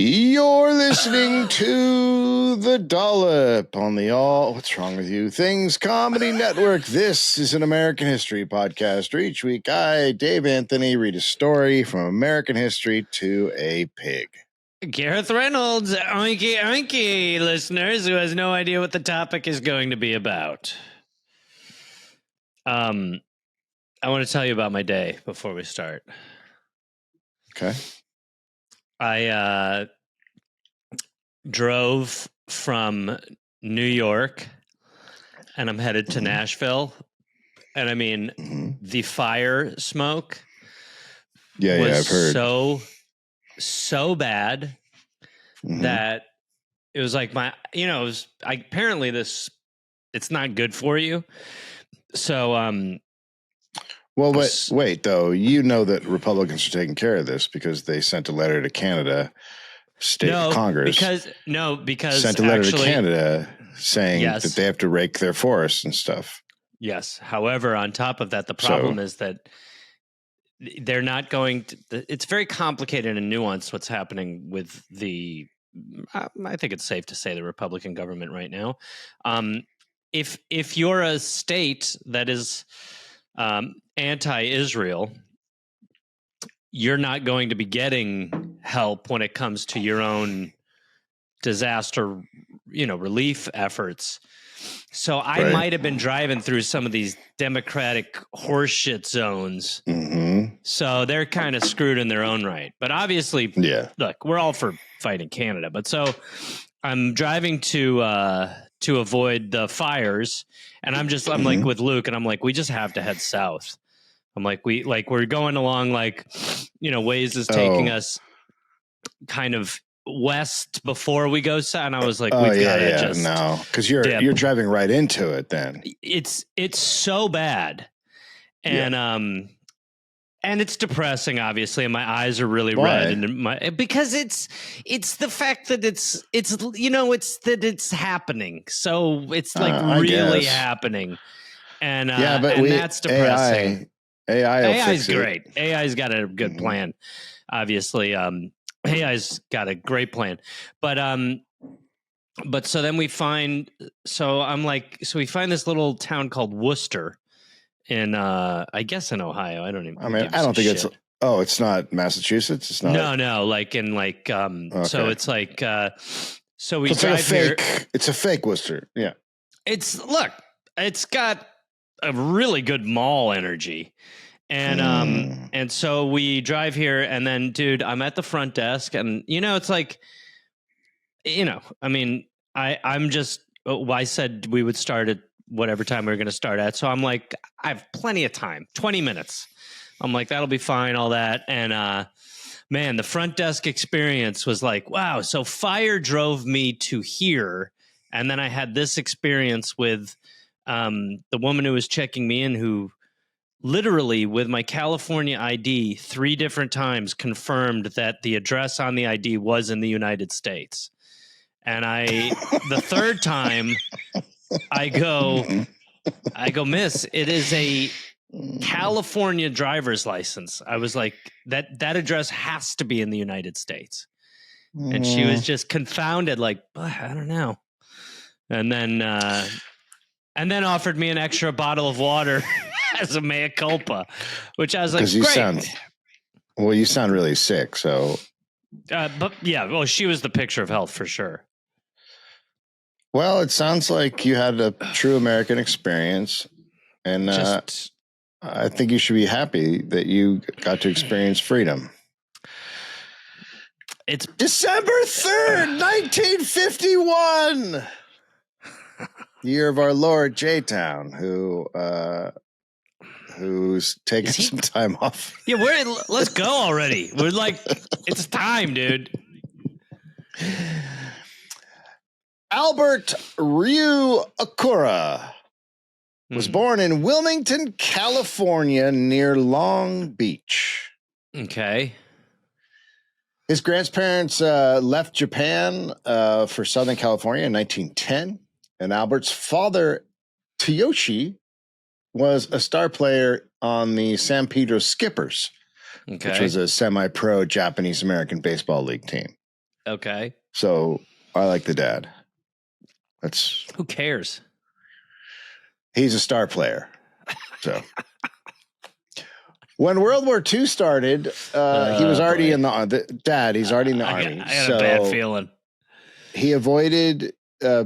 You're listening to the Dollop on the What's Wrong With You Things Comedy Network. This is an American history podcast where each week I, Dave Anthony, read a story from American history to a pig. Gareth Reynolds, oinky oinky, listeners, who has no idea what the topic is going to be about. I want to tell you about my day before we start. Okay. I drove from New York and I'm headed to Nashville. And I mean, the fire smoke was I've heard. so bad that it was like apparently it's not good for you. So, well, but wait, though, you know that Republicans are taking care of this because they sent a letter to Canada Congress. Because sent a letter to Canada saying that they have to rake their forests and stuff. Yes. However, on top of that, the problem is that they're not going to. It's very complicated and nuanced what's happening with the. I think it's safe to say the Republican government right now. If you're a state that is anti-Israel, you're not going to be getting help when it comes to your own disaster, relief efforts. So I might have been driving through some of these Democratic horseshit zones. Mm-hmm. So they're kind of screwed in their own right. But obviously, look, we're all for fighting Canada. But so I'm driving to avoid the fires. And I'm like with Luke, and I'm like, we just have to head south. I'm like, we're going along Waze is taking us kind of west before we go south. And I was like, we've got to just because you're driving right into it. Then it's so bad, and it's depressing, obviously, and my eyes are really red, and because it's the fact that it's that it's happening. So it's really happening, and that's depressing. AI is great. AI's got a good plan, obviously. AI's got a great plan, but so then we find we find this little town called Worcester in I guess in Ohio. I don't think it's it's not Massachusetts. It's not. No, okay. So it's like so we drive here. It's a fake Worcester. Yeah. It's got a really good mall energy. And so we drive here, and then, dude, I'm at the front desk, and it's like, I'm just. I said we would start at whatever time we were going to start at, so I'm like, I have plenty of time, 20 minutes. I'm like, that'll be fine, all that, and man, the front desk experience was like, wow. So fire drove me to here, and then I had this experience with the woman who was checking me in, who literally, with my California ID, 3 different times confirmed that the address on the ID was in the United States. And the third time, I go, miss, it is a California driver's license. I was like, that address has to be in the United States. And she was just confounded, like, I don't know. And then offered me an extra bottle of water as a mea culpa, which I was like, great. You sound really sick. So, but yeah, well, she was the picture of health for sure. Well, it sounds like you had a true American experience, and I think you should be happy that you got to experience freedom. It's December 3rd, 1951. Year of our Lord J-Town, who's taking some time off. Yeah, let's go already. We're like, it's time, dude. Albert Ryo Okura was born in Wilmington, California, near Long Beach. Okay. His grandparents left Japan for Southern California in 1910, and Albert's father, Toyoshi, was a star player on the San Pedro Skippers, which was a semi-pro Japanese-American baseball league team. Okay. So I like the dad. Who cares? He's a star player. So when World War II started, he was already in the dad. He's already in the army. I got a bad feeling. He avoided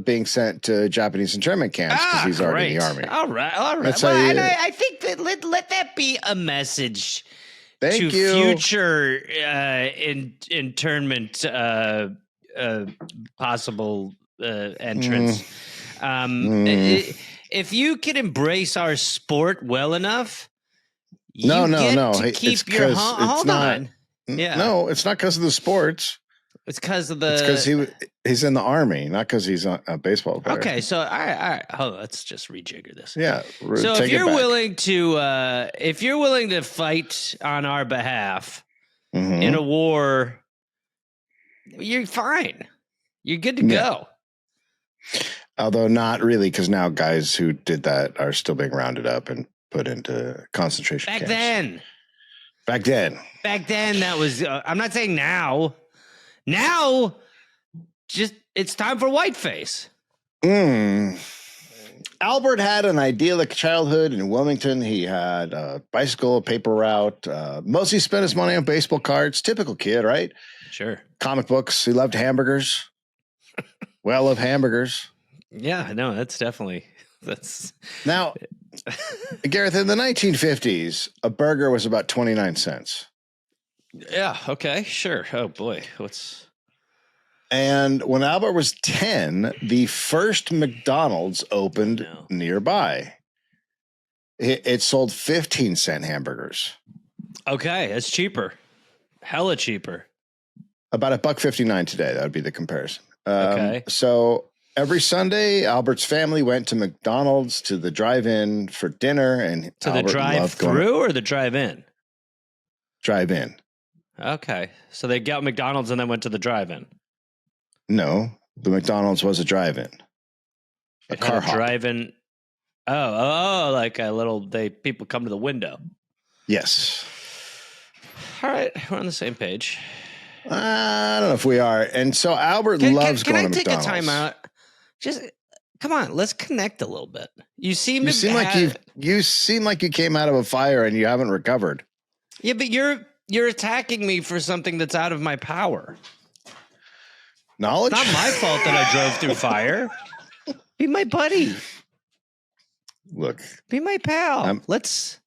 being sent to Japanese internment camps because he's already in the army. All right. That's Well, I think that let that be a message to future internment possible entrance. If you can embrace our sport well enough, no. to keep your hold on. Yeah. No, it's not because of the sports. It's because of It's because he's in the army, not because he's a baseball player. Okay, so all right. Hold on, let's just rejigger this. Yeah. So if you're willing to fight on our behalf in a war, you're fine. You're good to go. Although not really, because now guys who did that are still being rounded up and put into concentration camps. Back then, that was. I'm not saying now. Now, just it's time for whiteface. Albert had an idyllic childhood in Wilmington. He had a bicycle, a paper route. Mostly spent his money on baseball cards. Typical kid, right? Sure. Comic books. He loved hamburgers. Well, love hamburgers. Yeah, no, that's now, Gareth, in the 1950s, a burger was about 29 cents. Yeah. Okay. Sure. Oh boy. And when Albert was 10, the first McDonald's opened nearby. It sold 15-cent hamburgers. Okay, that's cheaper. Hella cheaper. About $1.59 today. That would be the comparison. Okay. So every Sunday, Albert's family went to McDonald's to the drive-in for dinner, and to Albert the drive-through or the drive-in? Drive-in. Okay, so they got McDonald's and then went to the drive-in. No, the McDonald's was a drive-in. A car hop. Drive-in. Oh, like a little. People come to the window. Yes. All right, we're on the same page. I don't know if we are. And so Albert loves going to McDonald's. Can I take a time out? Just come on, let's connect a little bit. You seem like you came out of a fire and you haven't recovered. Yeah, but you're attacking me for something that's out of my power. Knowledge? It's not my fault that I drove through fire. Be my buddy. Look. Be my pal.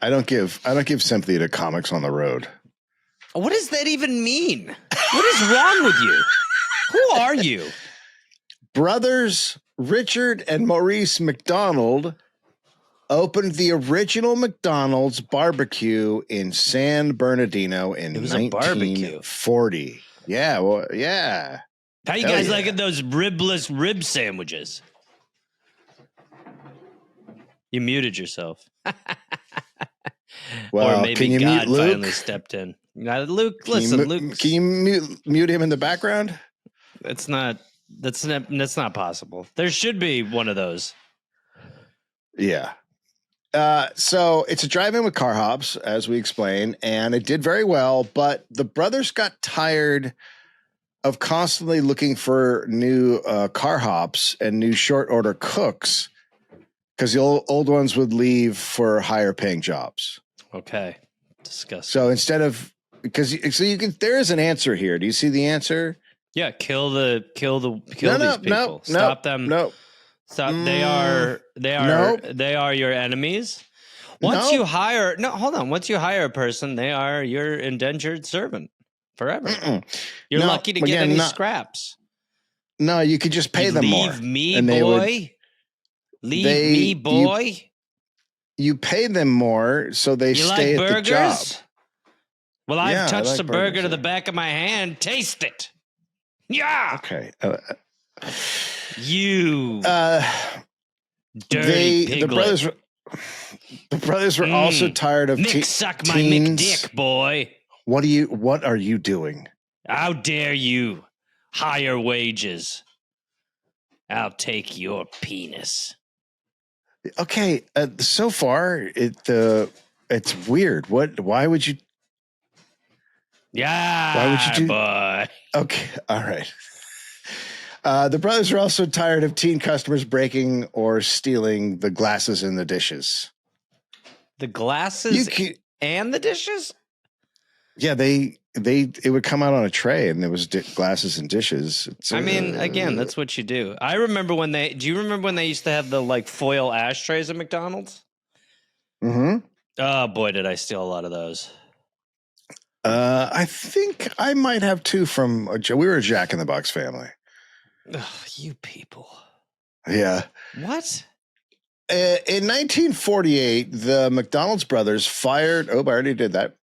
I don't give sympathy to comics on the road. What does that even mean? What is wrong with you? Who are you? Brothers Richard and Maurice McDonald opened the original McDonald's barbecue in San Bernardino in 1940. Yeah, well, yeah. How you guys liking those ribless rib sandwiches? You muted yourself. Well, or maybe can you God mute Luke? Finally stepped in. Luke, listen, Luke. Can you mute him in the background? That's not possible. There should be one of those. Yeah. So it's a drive-in with car hops, as we explained, and it did very well, but the brothers got tired of constantly looking for new car hops and new short order cooks because the old ones would leave for higher paying jobs. Okay. Disgusting. So instead of, there is an answer here. Do you see the answer? Yeah. Kill these people. Stop them. No. Stop. They are your enemies. Once you hire a person, they are your indentured servant forever. You're lucky to get any scraps. No, you could just pay them more. Leave me, boy. You pay them more so they stay at the job. Well, I've touched a burger to the back of my hand. Taste it. Yeah. Okay. You dirty piglet. The brothers were also tired of suck my McDick, boy. What are you doing? How dare you? Higher wages. I'll take your penis. Okay, so far it's weird. Why would you? Yeah. Why would you do? Boy. Okay, all right. The brothers are also tired of teen customers breaking or stealing the glasses and the dishes. The glasses and the dishes? Yeah, it would come out on a tray, and there was glasses and dishes. I mean, again, that's what you do. I remember do you remember when they used to have the like foil ashtrays at McDonald's? Mm-hmm. Oh boy, did I steal a lot of those. I think I might have two from we were a Jack in the Box family. Ugh, you people. Yeah. What? In 1948, the McDonald's brothers fired. Oh, I already did that.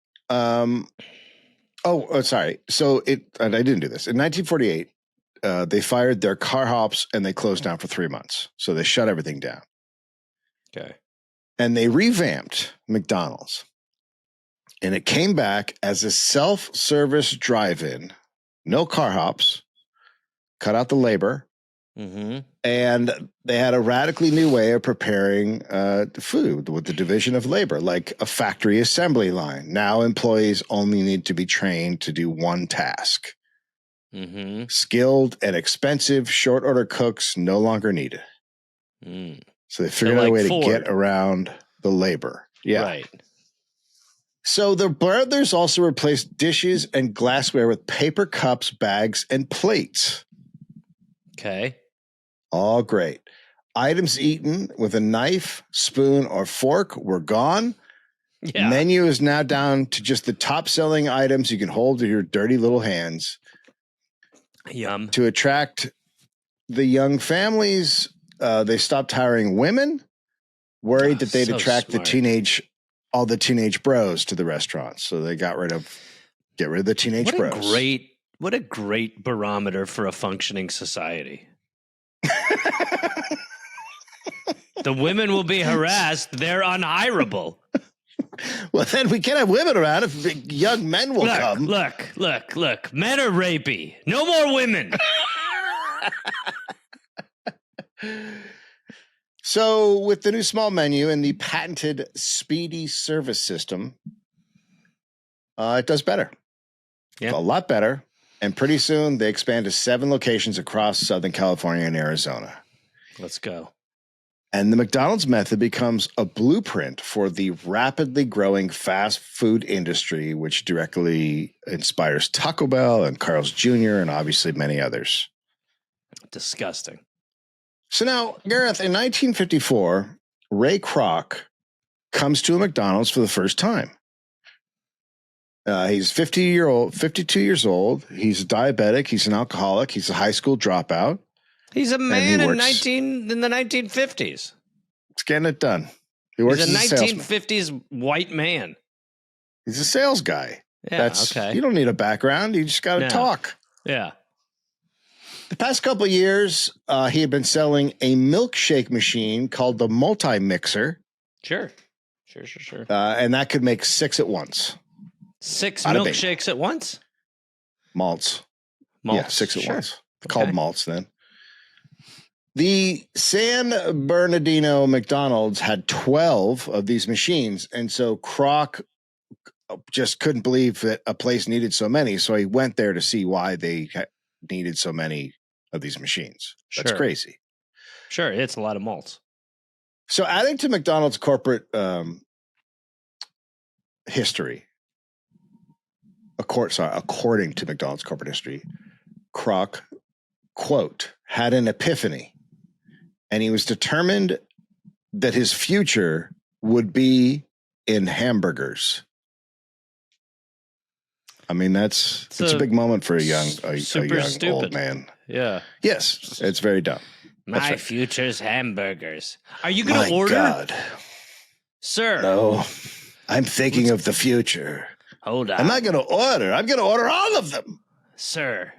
Sorry. So I didn't do this. In 1948, they fired their car hops and they closed down for 3 months. So they shut everything down. Okay. And they revamped McDonald's. And it came back as a self-service drive-in, no car hops, cut out the labor. Mm-hmm. And they had a radically new way of preparing food with the division of labor, like a factory assembly line. Now employees only need to be trained to do one task. Mm-hmm. Skilled and expensive short order cooks no longer needed. Mm. So they figured out a way Ford. to get around the labor. Yeah. Right. So the brothers also replaced dishes and glassware with paper cups, bags, and plates. Okay. All great. Items eaten with a knife, spoon, or fork were gone. Yeah. Menu is now down to just the top-selling items you can hold with your dirty little hands. Yum. To attract the young families, they stopped hiring women, worried that they'd attract all the teenage bros to the restaurants. So they get rid of the teenage bros. What a great barometer for a functioning society. The women will be harassed. They're unhirable. Well, then we can't have women around if young men will come. Look. Men are rapey. No more women. So with the new small menu and the patented speedy service system, it does better. Yeah. A lot better. And pretty soon they expand to 7 locations across Southern California and Arizona. Let's go. And the McDonald's method becomes a blueprint for the rapidly growing fast food industry, which directly inspires Taco Bell and Carl's Jr. and obviously many others. Disgusting. So now, Gareth, in 1954, Ray Kroc comes to a McDonald's for the first time. He's 52 years old. He's a diabetic. He's an alcoholic. He's a high school dropout. He's a man in the 1950s. It's getting it done. He works as a salesman. 1950s white man. He's a sales guy. Yeah, okay. You don't need a background. You just got to talk. Yeah. The past couple of years, he had been selling a milkshake machine called the Multi-Mixer. Sure. And that could make 6 at once. 6 milkshakes at once? Malts. Yeah, 6 at once. Called malts then. The San Bernardino McDonald's had 12 of these machines. And so Kroc just couldn't believe that a place needed so many. So he went there to see why they needed so many of these machines. That's crazy. Sure, it's a lot of malts. So adding to McDonald's corporate history, according to McDonald's corporate history, Kroc, quote, had an epiphany, and he was determined that his future would be in hamburgers. I mean, it's a big moment for a young old man. Yeah. Yes, it's very dumb. My future's hamburgers. Are you going to order? God. Sir. No, I'm thinking of the future. Hold on. I'm not going to order. I'm going to order all of them. Sir.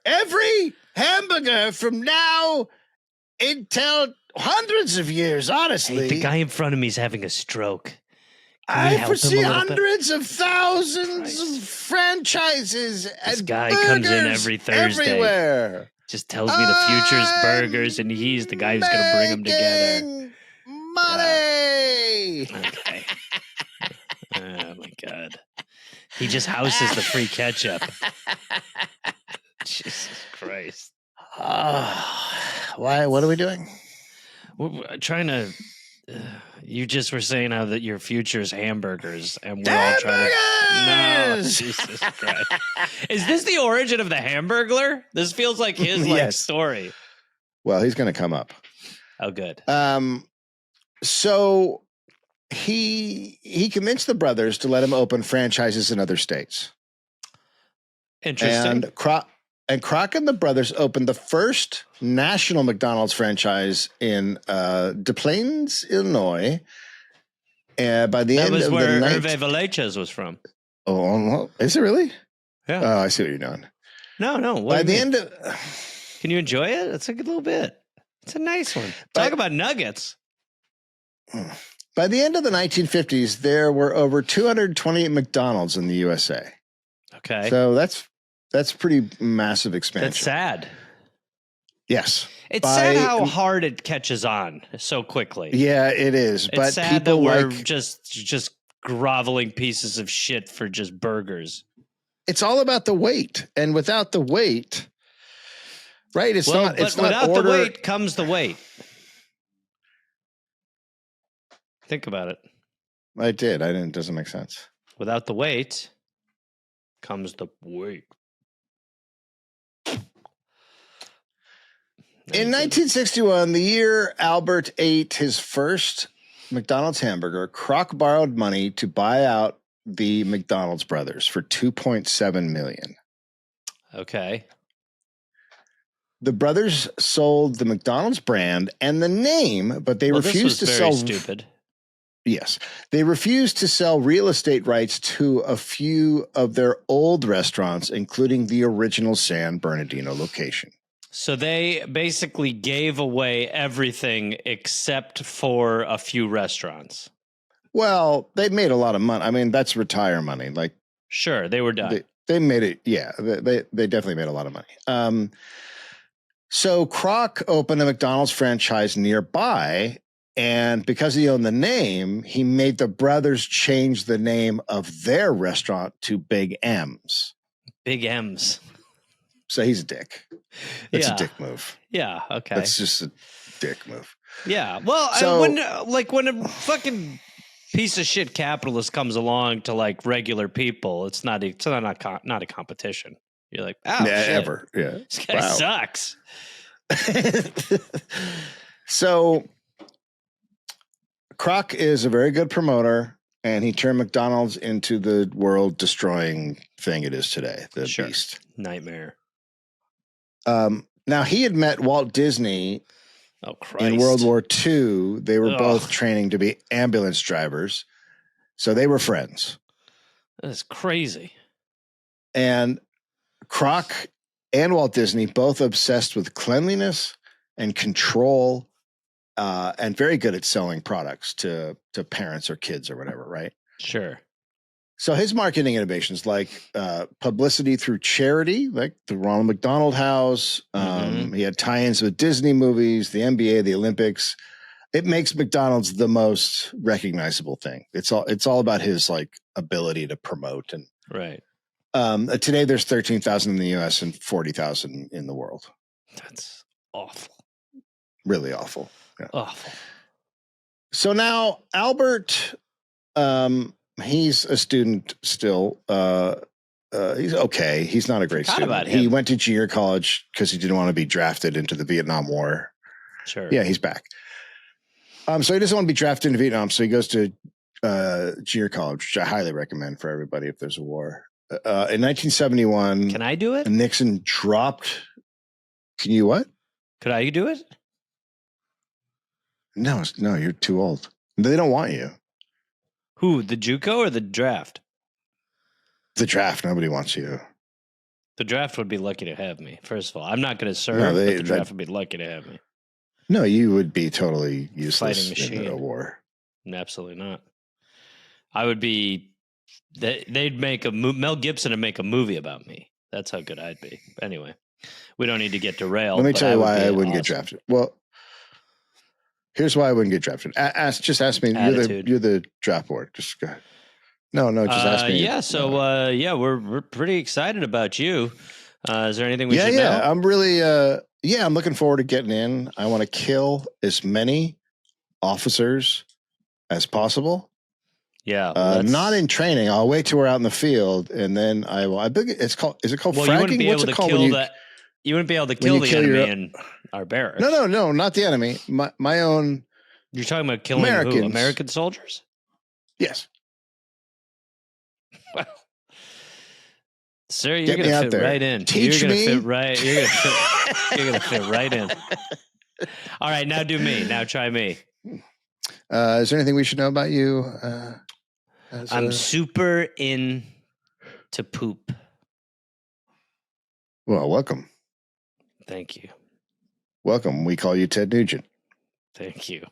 Every hamburger from now until hundreds of years, honestly. Hey, the guy in front of me is having a stroke. I foresee hundreds of thousands of franchises this and guy burgers comes in every Thursday. Everywhere. Just tells me the future's burgers, and he's the guy who's going to bring them together. Money. Okay. Oh my God. He just houses the free ketchup. Jesus Christ. Why? What are we doing? We're trying to. You just were saying how that your future is hamburgers, and we're all trying to. No, Jesus Christ! Is this the origin of the Hamburglar? This feels like his Yes. story. Well, he's going to come up. Oh, good. So he convinced the brothers to let him open franchises in other states. Interesting. And Kroc and the brothers opened the first national McDonald's franchise in Des Plaines, Illinois. By the end of the where night, Hervé Villechaize was from. Oh, is it really? Yeah. Oh, I see what you're doing. No. By the end of, can you enjoy it? It's a good little bit. It's a nice one. Talk about nuggets. By the end of the 1950s, there were over 228 McDonald's in the USA. Okay. So that's pretty massive expansion. That's sad. Yes. It's sad how hard it catches on so quickly. Yeah, it is. It's but sad people that we're just groveling pieces of shit for just burgers. It's all about the weight, and without the weight, right? It's not. Without the weight comes the weight. Think about it. I did. I didn't. It doesn't make sense. Without the weight comes the weight. In 1961, the year Albert ate his first McDonald's hamburger, Kroc borrowed money to buy out the McDonald's brothers for $2.7 million. Okay. The brothers sold the McDonald's brand and the name, but they refused to sell. Stupid. Yes, they refused to sell real estate rights to a few of their old restaurants, including the original San Bernardino location. So they basically gave away everything except for a few restaurants. Well, they made a lot of money. I mean, that's retire money. Like, sure, they were done. They made it. Yeah, they definitely made a lot of money. So Kroc opened a McDonald's franchise nearby, and because he owned the name, he made the brothers change the name of their restaurant to Big M's. Big M's. So he's a dick. That's a dick move. Yeah. Okay. That's just a dick move. Yeah. Well, so, when a fucking piece of shit capitalist comes along to like regular people, it's not a competition. You're like, oh, shit. Ever. Yeah. This guy sucks. So Kroc is a very good promoter, and he turned McDonald's into the world-destroying thing it is today, the beast. Nightmare. Now, he had met Walt Disney in World War II. They were both training to be ambulance drivers, so they were friends. That's crazy. And Kroc and Walt Disney both obsessed with cleanliness and control, and very good at selling products to parents or kids or whatever, right? Sure. So his marketing innovations, like publicity through charity, like the Ronald McDonald House. He had tie-ins with Disney movies, the NBA, the Olympics. It makes McDonald's the most recognizable thing. It's all about his like ability to promote. And right. Today there's 13,000 in the U.S. and 40,000 in the world. That's awful. Really awful. Yeah. Awful. So now Albert, he's a student still. He's okay. He's not a great student. He went to junior college because he didn't want to be drafted into the Vietnam War. Sure. Yeah, he's back. So he doesn't want to be drafted into Vietnam, so he goes to junior college, which I highly recommend for everybody if there's a war. In 1971, can I do it? Nixon dropped. Can you what? Could I do it? No, you're too old. They don't want you. Who, the JUCO or the draft? The draft. Nobody wants you. The draft would be lucky to have me. First of all, I'm not going to serve. But the draft would be lucky to have me. No, you would be totally useless in a war. Absolutely not. I would be. They'd make Mel Gibson would make a movie about me. That's how good I'd be. Anyway, we don't need to get derailed. Let me tell you why I wouldn't get drafted. Well, here's why I wouldn't get drafted. Just ask me. Attitude. You're the draft board. Just go ahead. No, just ask me. Yeah. So we're pretty excited about you. Is there anything we should know? Yeah. I'm really I'm looking forward to getting in. I want to kill as many officers as possible. Yeah. Not in training. I'll wait till we're out in the field, and then I will. I think it's called. Is it called fragging? You wouldn't be able to kill that. You wouldn't be able to kill the enemy in our barracks. No, not the enemy. My own. You're talking about killing Americans. Who? American soldiers? Yes. Well, sir, you're going to fit right in. Teach me. You're going to fit right in. All right, now do me. Now try me. Is there anything we should know about you? I'm super into poop. Well, welcome. Thank you. Welcome. We call you Ted Nugent. Thank you.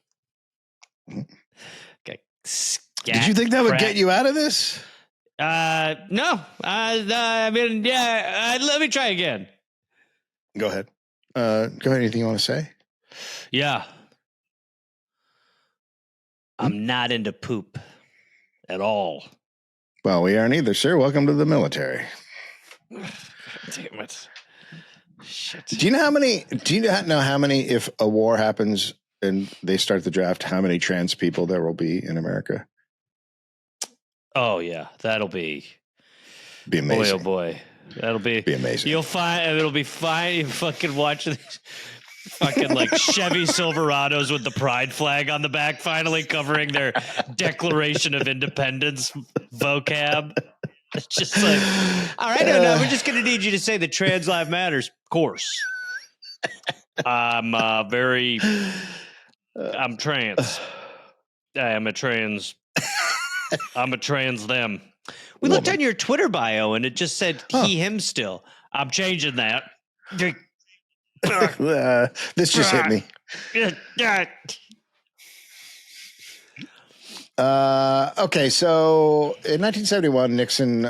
Okay. Did you think that would get you out of this? No. I mean, yeah. Let me try again. Go ahead. Anything you want to say? Yeah. I'm not into poop at all. Well, we aren't either, sir. Welcome to the military. Damn it. Shit. Do you know how many, if a war happens and they start the draft, how many trans people there will be in America? Oh, yeah. That'll be amazing. Boy, oh, boy. That'll be amazing. You'll find it'll be fine. You fucking watch these fucking like Chevy Silverados with the pride flag on the back, finally covering their Declaration of Independence vocab. It's just like, all right, no, we're just going to need you to say that trans life matters. Of course. I'm trans. I'm a trans them. We looked on your Twitter bio and it just said he, him still. I'm changing that. This just hit me. Okay, so in 1971, Nixon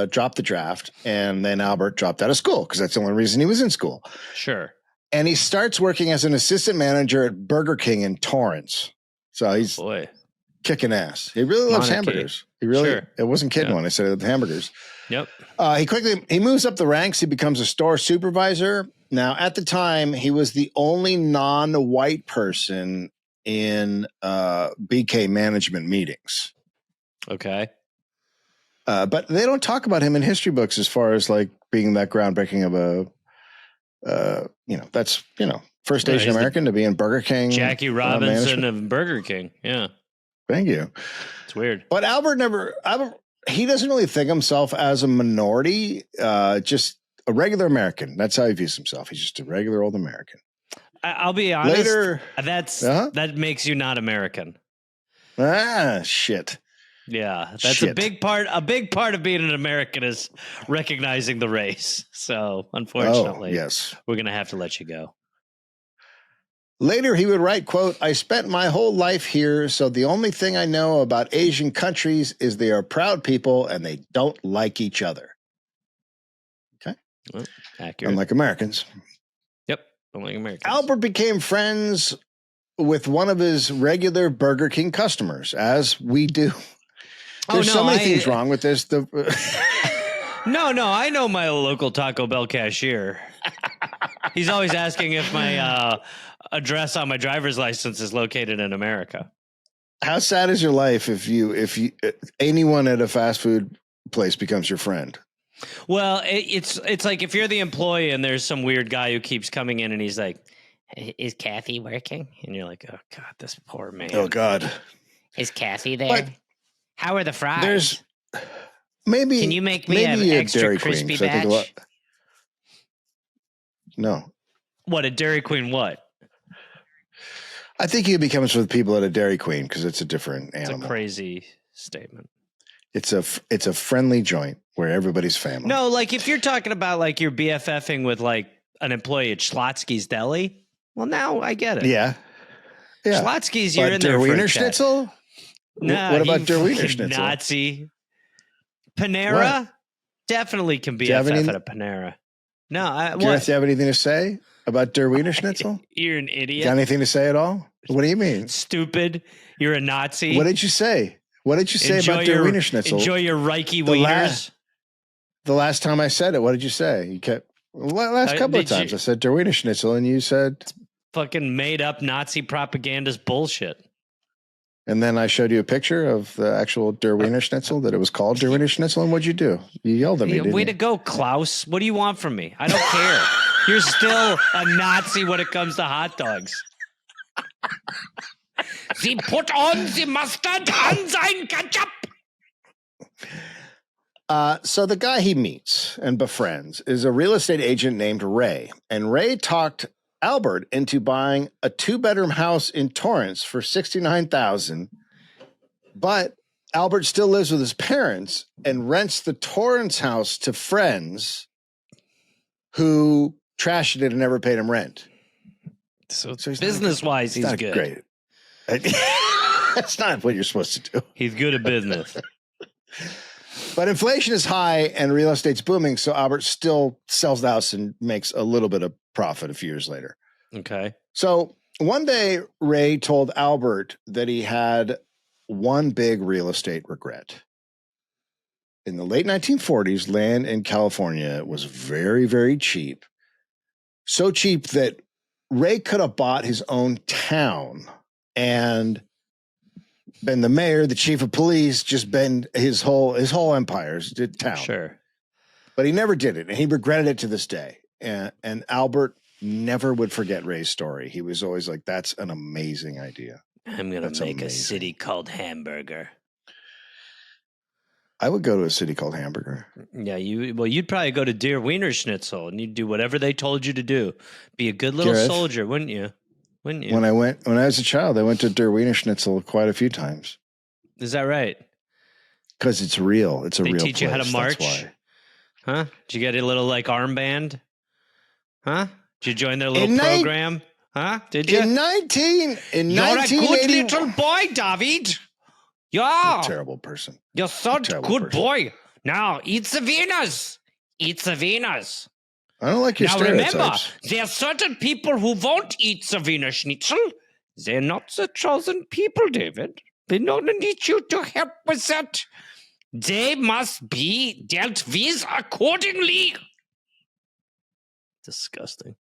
dropped the draft, and then Albert dropped out of school because that's the only reason he was in school. Sure. And he starts working as an assistant manager at Burger King in Torrance. So he's kicking ass. He really loves hamburgers. He really, it wasn't kidding when I said hamburgers. Yep. He moves up the ranks. He becomes a store supervisor. Now, at the time, he was the only non-white person in BK management meetings. Okay. But they don't talk about him in history books as far as like being that groundbreaking of that's first Asian American to be in Burger King. Jackie Robinson of Burger King. Yeah. Thank you. It's weird. But Albert he doesn't really think himself as a minority, just a regular American. That's how he views himself. He's just a regular old American. I'll be honest. That makes you not American. Shit. Yeah, that's a big part. A big part of being an American is recognizing the race. So, unfortunately, we're going to have to let you go. Later, he would write, quote, "I spent my whole life here, so the only thing I know about Asian countries is they are proud people and they don't like each other." Okay. Well, accurate. Unlike Americans. Yep. Unlike Americans. Albert became friends with one of his regular Burger King customers, as we do. There's so many things wrong with this. No, I know my local Taco Bell cashier. He's always asking if my address on my driver's license is located in America. How sad is your life if anyone at a fast food place becomes your friend? Well, it's like if you're the employee and there's some weird guy who keeps coming in and he's like, "Is Kathy working?" And you're like, "Oh God, this poor man." Oh God, is Kathy there? But how are the fries? There's maybe. Can you make me an extra Dairy crispy Queen, batch? No. What, a Dairy Queen what? I think he becomes with people at a Dairy Queen because it's a different animal. It's a crazy statement. It's a friendly joint where everybody's family. No, like if you're talking about like you're BFFing with like an employee at Schlotsky's Deli, well, now I get it. Yeah. Schlotsky's, you're in there for Wiener Schnitzel? No, what about Der Wiener Schnitzel? Nazi. Panera? What? Definitely can BFF at a Panera. No, Gareth, do you have anything to say about Der Wiener Schnitzel? You're an idiot. Got anything to say at all? What do you mean? Stupid. You're a Nazi. What did you say? What did you say about their Wiener Schnitzel? Enjoy your Reiki wieners. The last time I said it, what did you say? You kept last couple of times I said Der Wiener Schnitzel, and you said fucking made up Nazi propagandist bullshit. And then I showed you a picture of the actual Der Wiener Schnitzel, that it was called Der Wiener Schnitzel, and what'd you do? You yelled at me, didn't Way you? to go, Klaus. What do you want from me? I don't care. You're still a Nazi when it comes to hot dogs. Sie put on the mustard on sein ketchup. So the guy he meets and befriends is a real estate agent named Ray. And Ray talked Albert into buying a 2-bedroom house in Torrance for $69,000. But Albert still lives with his parents and rents the Torrance house to friends who trashed it and never paid him rent. So business-wise, he's good. Great. That's not what you're supposed to do. He's good at business. But inflation is high and real estate's booming, so Albert still sells the house and makes a little bit of profit a few years later. Okay. So one day, Ray told Albert that he had one big real estate regret. In the late 1940s, land in California was very, very cheap. So cheap that Ray could have bought his own town and been the mayor, the chief of police, just been his whole empire's town. Sure. But he never did it, and he regretted it to this day. And Albert never would forget Ray's story. He was always like, that's an amazing idea. I'm going to make a city called Hamburger. I would go to a city called Hamburger. Yeah, you'd probably go to Der Wiener Schnitzel, and you'd do whatever they told you to do. Be a good little soldier, wouldn't you? Wouldn't you? When I was a child, I went to Der Wiener Schnitzel quite a few times. Is that right? Because it's real. It's a real place. They teach you how to march? That's why. Huh? Did you get a little armband? Huh? Did you join their little program? Huh? Did you? You're a good little boy, David. Yeah. Terrible person. You're such a good boy. Now, eat the Wieners. Eat the Wieners. I don't like your stereotypes. Now remember, there are certain people who won't eat the Wiener Schnitzel. They're not the chosen people, David. We don't need you to help with that. They must be dealt with accordingly. Disgusting.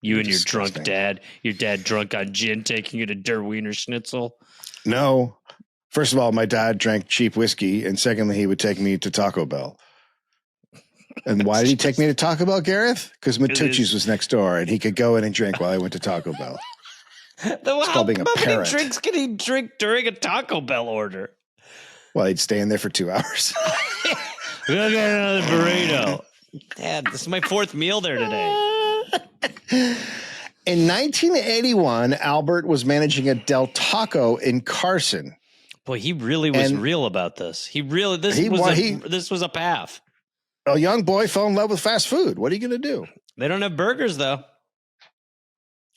You and your drunk dad. Your dad drunk on gin, taking you to Der Wiener Schnitzel. No. First of all, my dad drank cheap whiskey, and secondly, he would take me to Taco Bell. And why did he take me to Taco Bell, Gareth? Because Matucci's was next door, and he could go in and drink while I went to Taco Bell. How many drinks can he drink during a Taco Bell order? Well, he'd stay in there for 2 hours. We'll get another burrito. Dad, this is my 4th meal there today. In 1981, Albert was managing a Del Taco in Carson. Boy, he really was real about this. This was a path. A young boy fell in love with fast food. What are you going to do? They don't have burgers, though.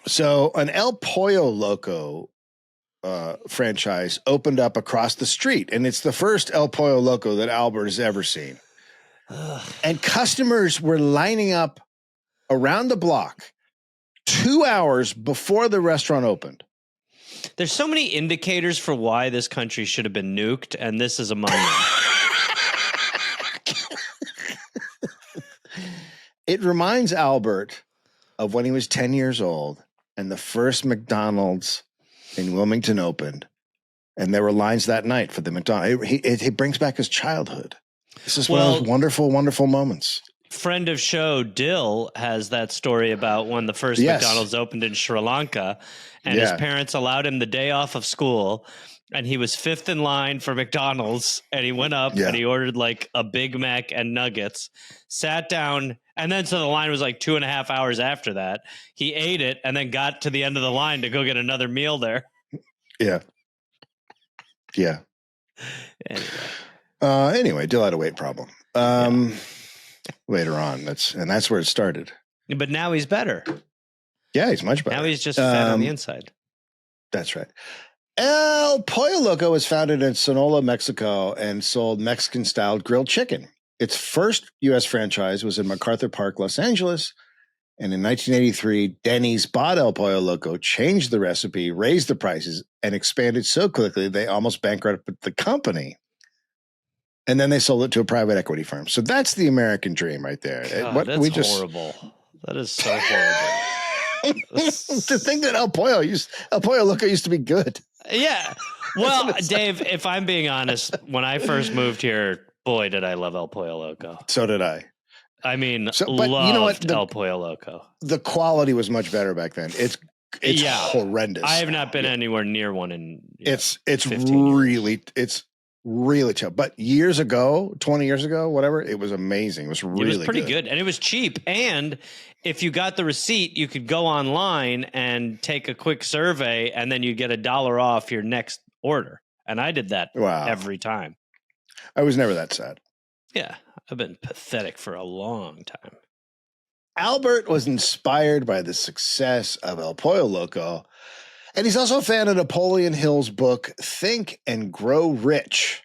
So an El Pollo Loco franchise opened up across the street, and it's the first El Pollo Loco that Albert has ever seen. And customers were lining up around the block 2 hours before the restaurant opened. There's so many indicators for why this country should have been nuked, and this is among them. It reminds Albert of when he was 10 years old and the first McDonald's in Wilmington opened, and there were lines that night for the McDonald's. It brings back his childhood. This is one of those wonderful, wonderful moments. Friend of show Dill has that story about when the first McDonald's opened in Sri Lanka, and his parents allowed him the day off of school, and he was 5th in line for McDonald's, and he went up and he ordered a Big Mac and nuggets, sat down, and then so the line was 2.5 hours after that. He ate it and then got to the end of the line to go get another meal there. Yeah. Yeah. Anyway, Dill had a weight problem. Later on, that's where it started. But now he's better. Yeah, he's much better. Now he's just fat on the inside. That's right. El Pollo Loco was founded in Sonora, Mexico, and sold Mexican-style grilled chicken. Its first U.S. franchise was in MacArthur Park, Los Angeles, And in 1983, Denny's bought El Pollo Loco, changed the recipe, raised the prices, and expanded so quickly they almost bankrupted the company. And then they sold it to a private equity firm. So that's the American dream right there. God, that's horrible. That is so horrible. To think that El Pollo Loco used to be good. Yeah. Well, Dave, if I'm being honest, when I first moved here, boy, did I love El Pollo Loco. So did I. I mean, but you know what? El Pollo Loco. The quality was much better back then. It's horrendous. I have not been anywhere near one in it's really tough. But years ago, 20 years ago, whatever, it was amazing. It was really pretty good. And it was cheap. And if you got the receipt, you could go online and take a quick survey, and then you get $1 off your next order. And I did that every time. I was never that sad. Yeah, I've been pathetic for a long time. Albert was inspired by the success of El Pollo Loco, and he's also a fan of Napoleon Hill's book, Think and Grow Rich,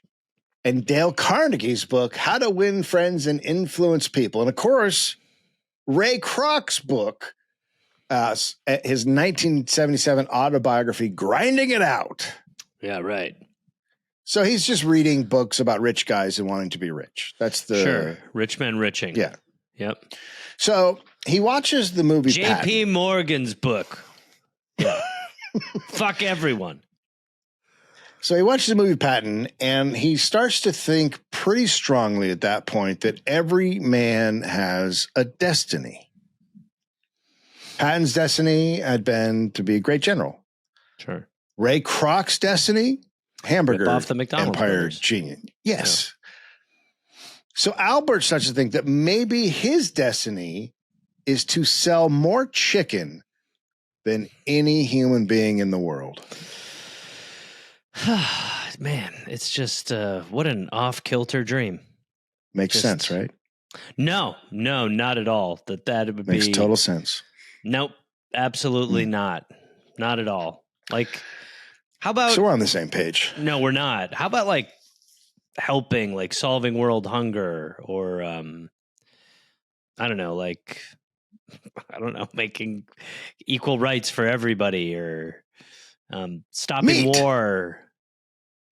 and Dale Carnegie's book, How to Win Friends and Influence People. And of course, Ray Kroc's book, his 1977 autobiography, Grinding It Out. Yeah, right. So he's just reading books about rich guys and wanting to be rich. That's the rich men riching. Yeah. Yep. So he watches the movie J.P. Morgan's book. Yeah. Fuck everyone. So he watches the movie Patton, and he starts to think pretty strongly at that point that every man has a destiny. Patton's destiny had been to be a great general. Sure. Ray Kroc's destiny, hamburger off the McDonald empire brothers. Genius. Yes. Yeah. So Albert starts to think that maybe his destiny is to sell more chicken than any human being in the world. Man, it's just what an off-kilter dream. Makes sense, right? No, not at all. That would Makes total sense. Nope, absolutely not. Not at all. Like, how about... So we're on the same page. No, we're not. How about, like, helping, like, solving world hunger or, I don't know, like, making equal rights for everybody or stopping war.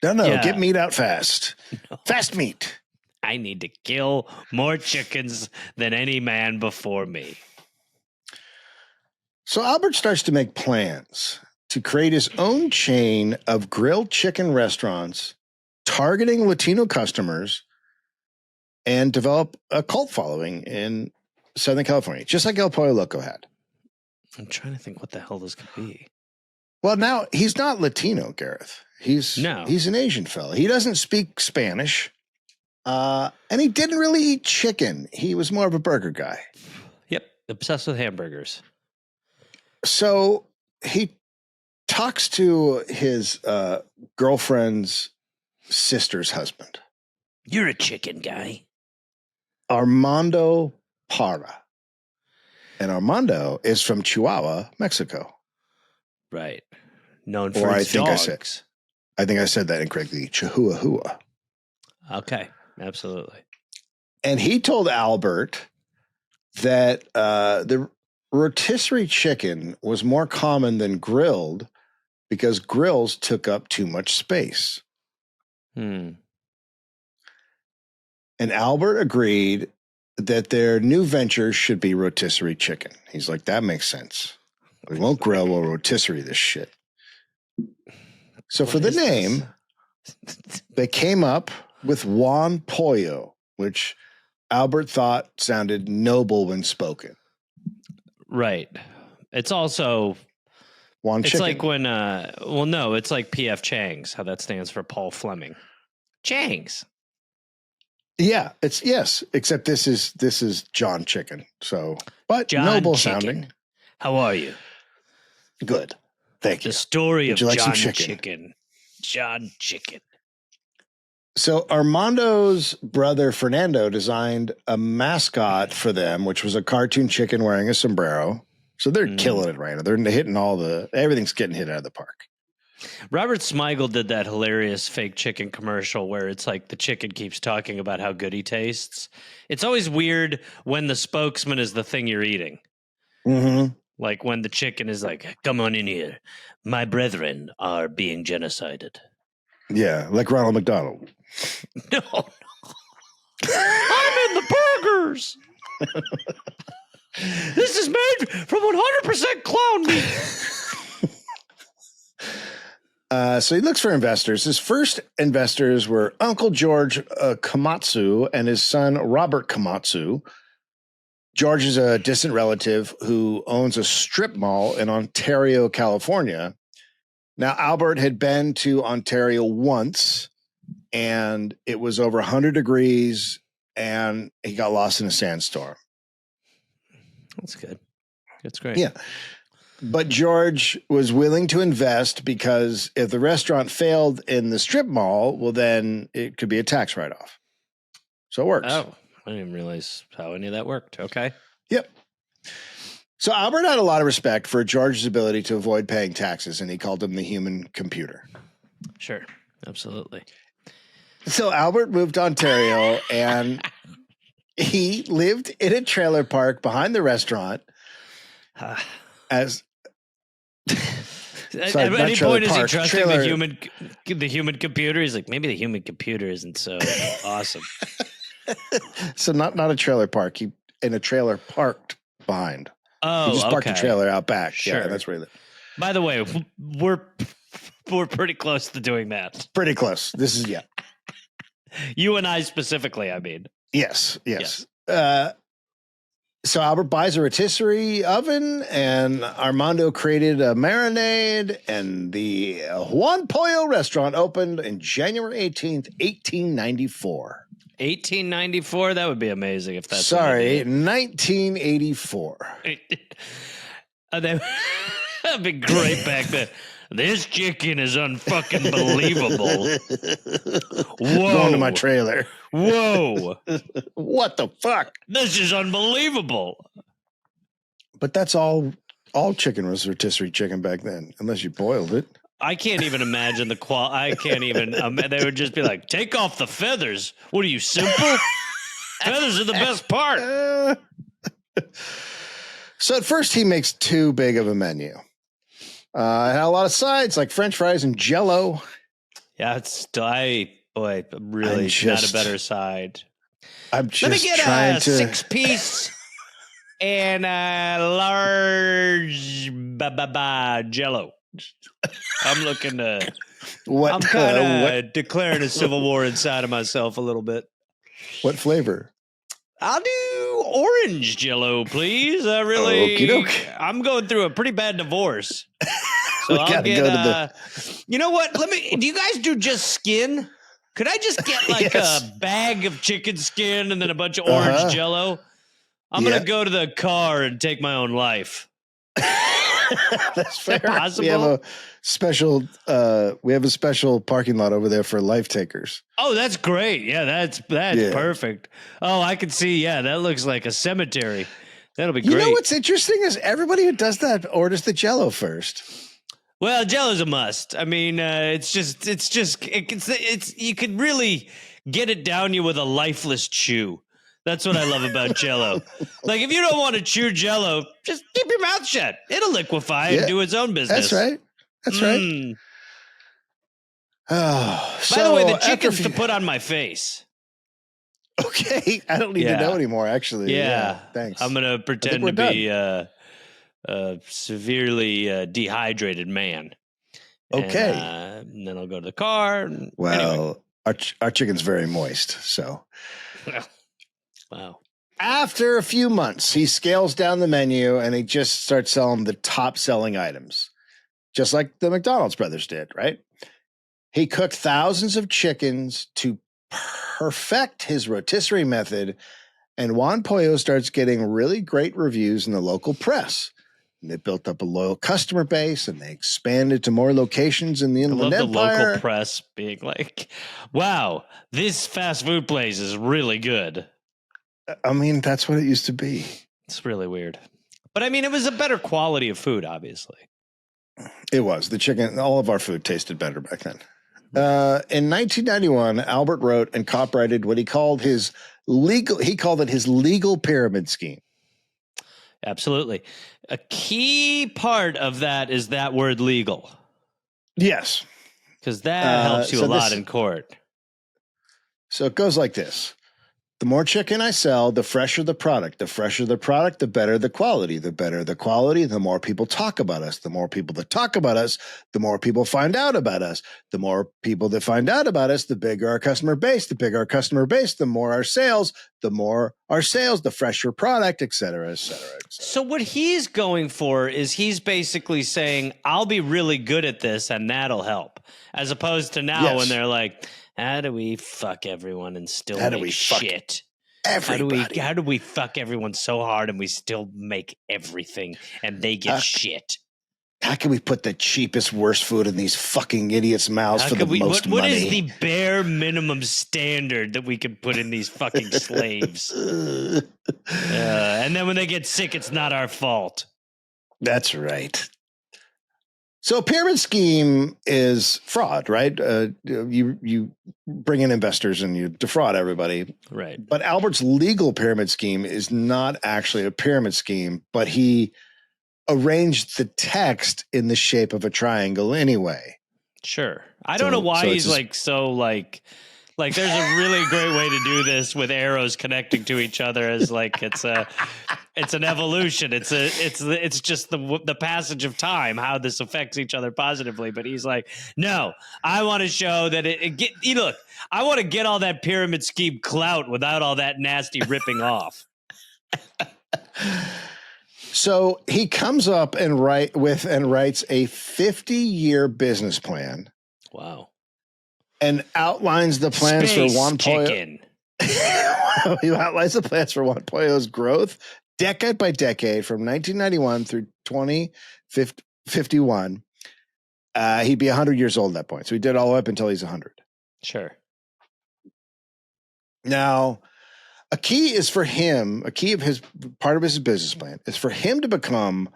No, get meat out fast. No. Fast meat. I need to kill more chickens than any man before me. So Albert starts to make plans to create his own chain of grilled chicken restaurants targeting Latino customers and develop a cult following in Southern California, just like El Pollo Loco had. I'm trying to think what the hell this could be. Well, now he's not Latino, Gareth. He's an Asian fella. He doesn't speak Spanish, and he didn't really eat chicken. He was more of a burger guy. Yep, obsessed with hamburgers. So he talks to his girlfriend's sister's husband. You're a chicken guy. Armando Parra. And Armando is from Chihuahua, Mexico. Right. Known for his dogs. I think I said that incorrectly. Chihuahua. Okay. Absolutely. And he told Albert that the rotisserie chicken was more common than grilled because grills took up too much space. And Albert agreed that their new venture should be rotisserie chicken. He's like, that makes sense. We won't grill, we'll rotisserie this shit. So for the name, they came up with Juan Pollo, which Albert thought sounded noble when spoken. Right. It's also Juan it's chicken. like when it's like PF Chang's, how that stands for Paul Fleming. Chang's. Yeah, except this is John Chicken. So, but John noble Chicken. sounding. How are you? Good. Thank you. The story of like John Chicken. John Chicken. So Armando's brother Fernando designed a mascot for them, which was a cartoon chicken wearing a sombrero. So they're killing it right now. They're hitting everything's getting hit out of the park. Robert Smigel did that hilarious fake chicken commercial where it's like the chicken keeps talking about how good he tastes. It's always weird when the spokesman is the thing you're eating. Mm-hmm. Like when the chicken is like, come on in here. My brethren are being genocided. Yeah, like Ronald McDonald. No. I'm in the burgers. This is made from 100% clown meat. So he looks for investors. His first investors were Uncle George Komatsu and his son Robert Komatsu. George is a distant relative who owns a strip mall in Ontario, California. Now, Albert had been to Ontario once, and it was over 100 degrees, and he got lost in a sandstorm. That's good. That's great. Yeah. But George was willing to invest because if the restaurant failed in the strip mall, well, then it could be a tax write-off. So it works. Oh, I didn't even realize how any of that worked. Okay. Yep. So Albert had a lot of respect for George's ability to avoid paying taxes, and he called him the human computer. Sure. Absolutely. So Albert moved to Ontario, and he lived in a trailer park behind the restaurant as... At any point, is he trusting the human computer? He's like, maybe the human computer isn't so awesome. So not a trailer park. He in a trailer parked behind. Oh, he just parked the trailer out back. Sure. Yeah, that's where he lived. By the way, we're pretty close to doing that. Pretty close. This is You and I specifically, I mean. Yes. So Albert buys a rotisserie oven, and Armando created a marinade, and the Juan Pollo restaurant opened in January 18th, 1894. 1894? That would be amazing if that's... Sorry, 1984. That'd be great back then. This chicken is unfucking believable. Whoa. Going to my trailer. Whoa. What the fuck? This is unbelievable. But that's all chicken was rotisserie chicken back then, unless you boiled it. I can't even imagine the I can't even. They would just be like, take off the feathers. What are you, simple? Feathers are the best part. So at first he makes too big of a menu. It had a lot of sides like French fries and Jell-O. Yeah, really not a better side. I'm just Let me get trying a 6-piece and a large Jell-O. I'm looking to. I'm kind of declaring a civil war inside of myself a little bit. What flavor? I'll do orange Jell-O, please. I'm going through a pretty bad divorce. So I'll get you know what? Do you guys do just skin? Could I just get like a bag of chicken skin and then a bunch of orange Jell-O? I'm going to go to the car and take my own life. That's fair. Is that possible? We have a special parking lot over there for life takers. Oh, that's great. Yeah, that's perfect. Oh, I can see. Yeah, that looks like a cemetery. That'll be great. You know what's interesting is everybody who does that orders the Jell-O first. Well, Jell-O's a must. I mean, it's you could really get it down you with a lifeless chew. That's what I love about Jell-O. Like, if you don't want to chew Jell-O, just keep your mouth shut. It'll liquefy and do its own business. That's right. Oh, by the way, the chicken's to put on my face. Okay, I don't need to know anymore. Actually, yeah. Thanks. I'm gonna pretend to be a severely dehydrated man. Okay, and then I'll go to the car. Well, anyway. our chicken's very moist, so. Wow. After a few months, he scales down the menu and he just starts selling the top selling items, just like the McDonald's brothers did, right? He cooked thousands of chickens to perfect his rotisserie method, and Juan Pollo starts getting really great reviews in the local press. And they built up a loyal customer base, and they expanded to more locations in the Inland Empire. I love the local press being like, wow, this fast food place is really good. I mean, that's what it used to be. It's really weird. But I mean, it was a better quality of food, obviously. It was. The chicken, all of our food tasted better back then. In 1991, Albert wrote and copyrighted what he called his legal pyramid scheme. Absolutely. A key part of that is that word legal, Yes. because that helps you a lot in court. So it goes like this. The more chicken I sell, the fresher the product. The fresher the product, the better the quality. The better the quality, the more people talk about us. The more people that talk about us, the more people find out about us. The more people that find out about us, the bigger our customer base. The bigger our customer base, the more our sales. The more our sales, the fresher product, et cetera, et cetera, et cetera. So what he's going for is he's basically saying, I'll be really good at this and that'll help. As opposed to now when they're like, how do we fuck everyone and still make shit? Everybody. How do we fuck everyone so hard and we still make everything and they get shit? How can we put the cheapest, worst food in these fucking idiots' mouths for the most money? What is the bare minimum standard that we can put in these fucking slaves? And then when they get sick, it's not our fault. That's right. So a pyramid scheme is fraud, right? You bring in investors and you defraud everybody. Right. But Albert's legal pyramid scheme is not actually a pyramid scheme, but he arranged the text in the shape of a triangle anyway. Sure. I don't know why he's like there's a really great way to do this with arrows connecting to each other as like it's an evolution. It's just the passage of time, how this affects each other positively. But he's like, no, I want to show that look, I want to get all that pyramid scheme clout without all that nasty ripping off. So he comes up and writes a 50-year business plan. Wow. And outlines the plans for Juan Pollo. He outlines the plans for Juan Pollo's growth decade by decade from 1991 through 2051. He'd be 100 years old at that point. So he did all the way up until he's 100. Sure. Now, a key of his part of his business plan is for him to become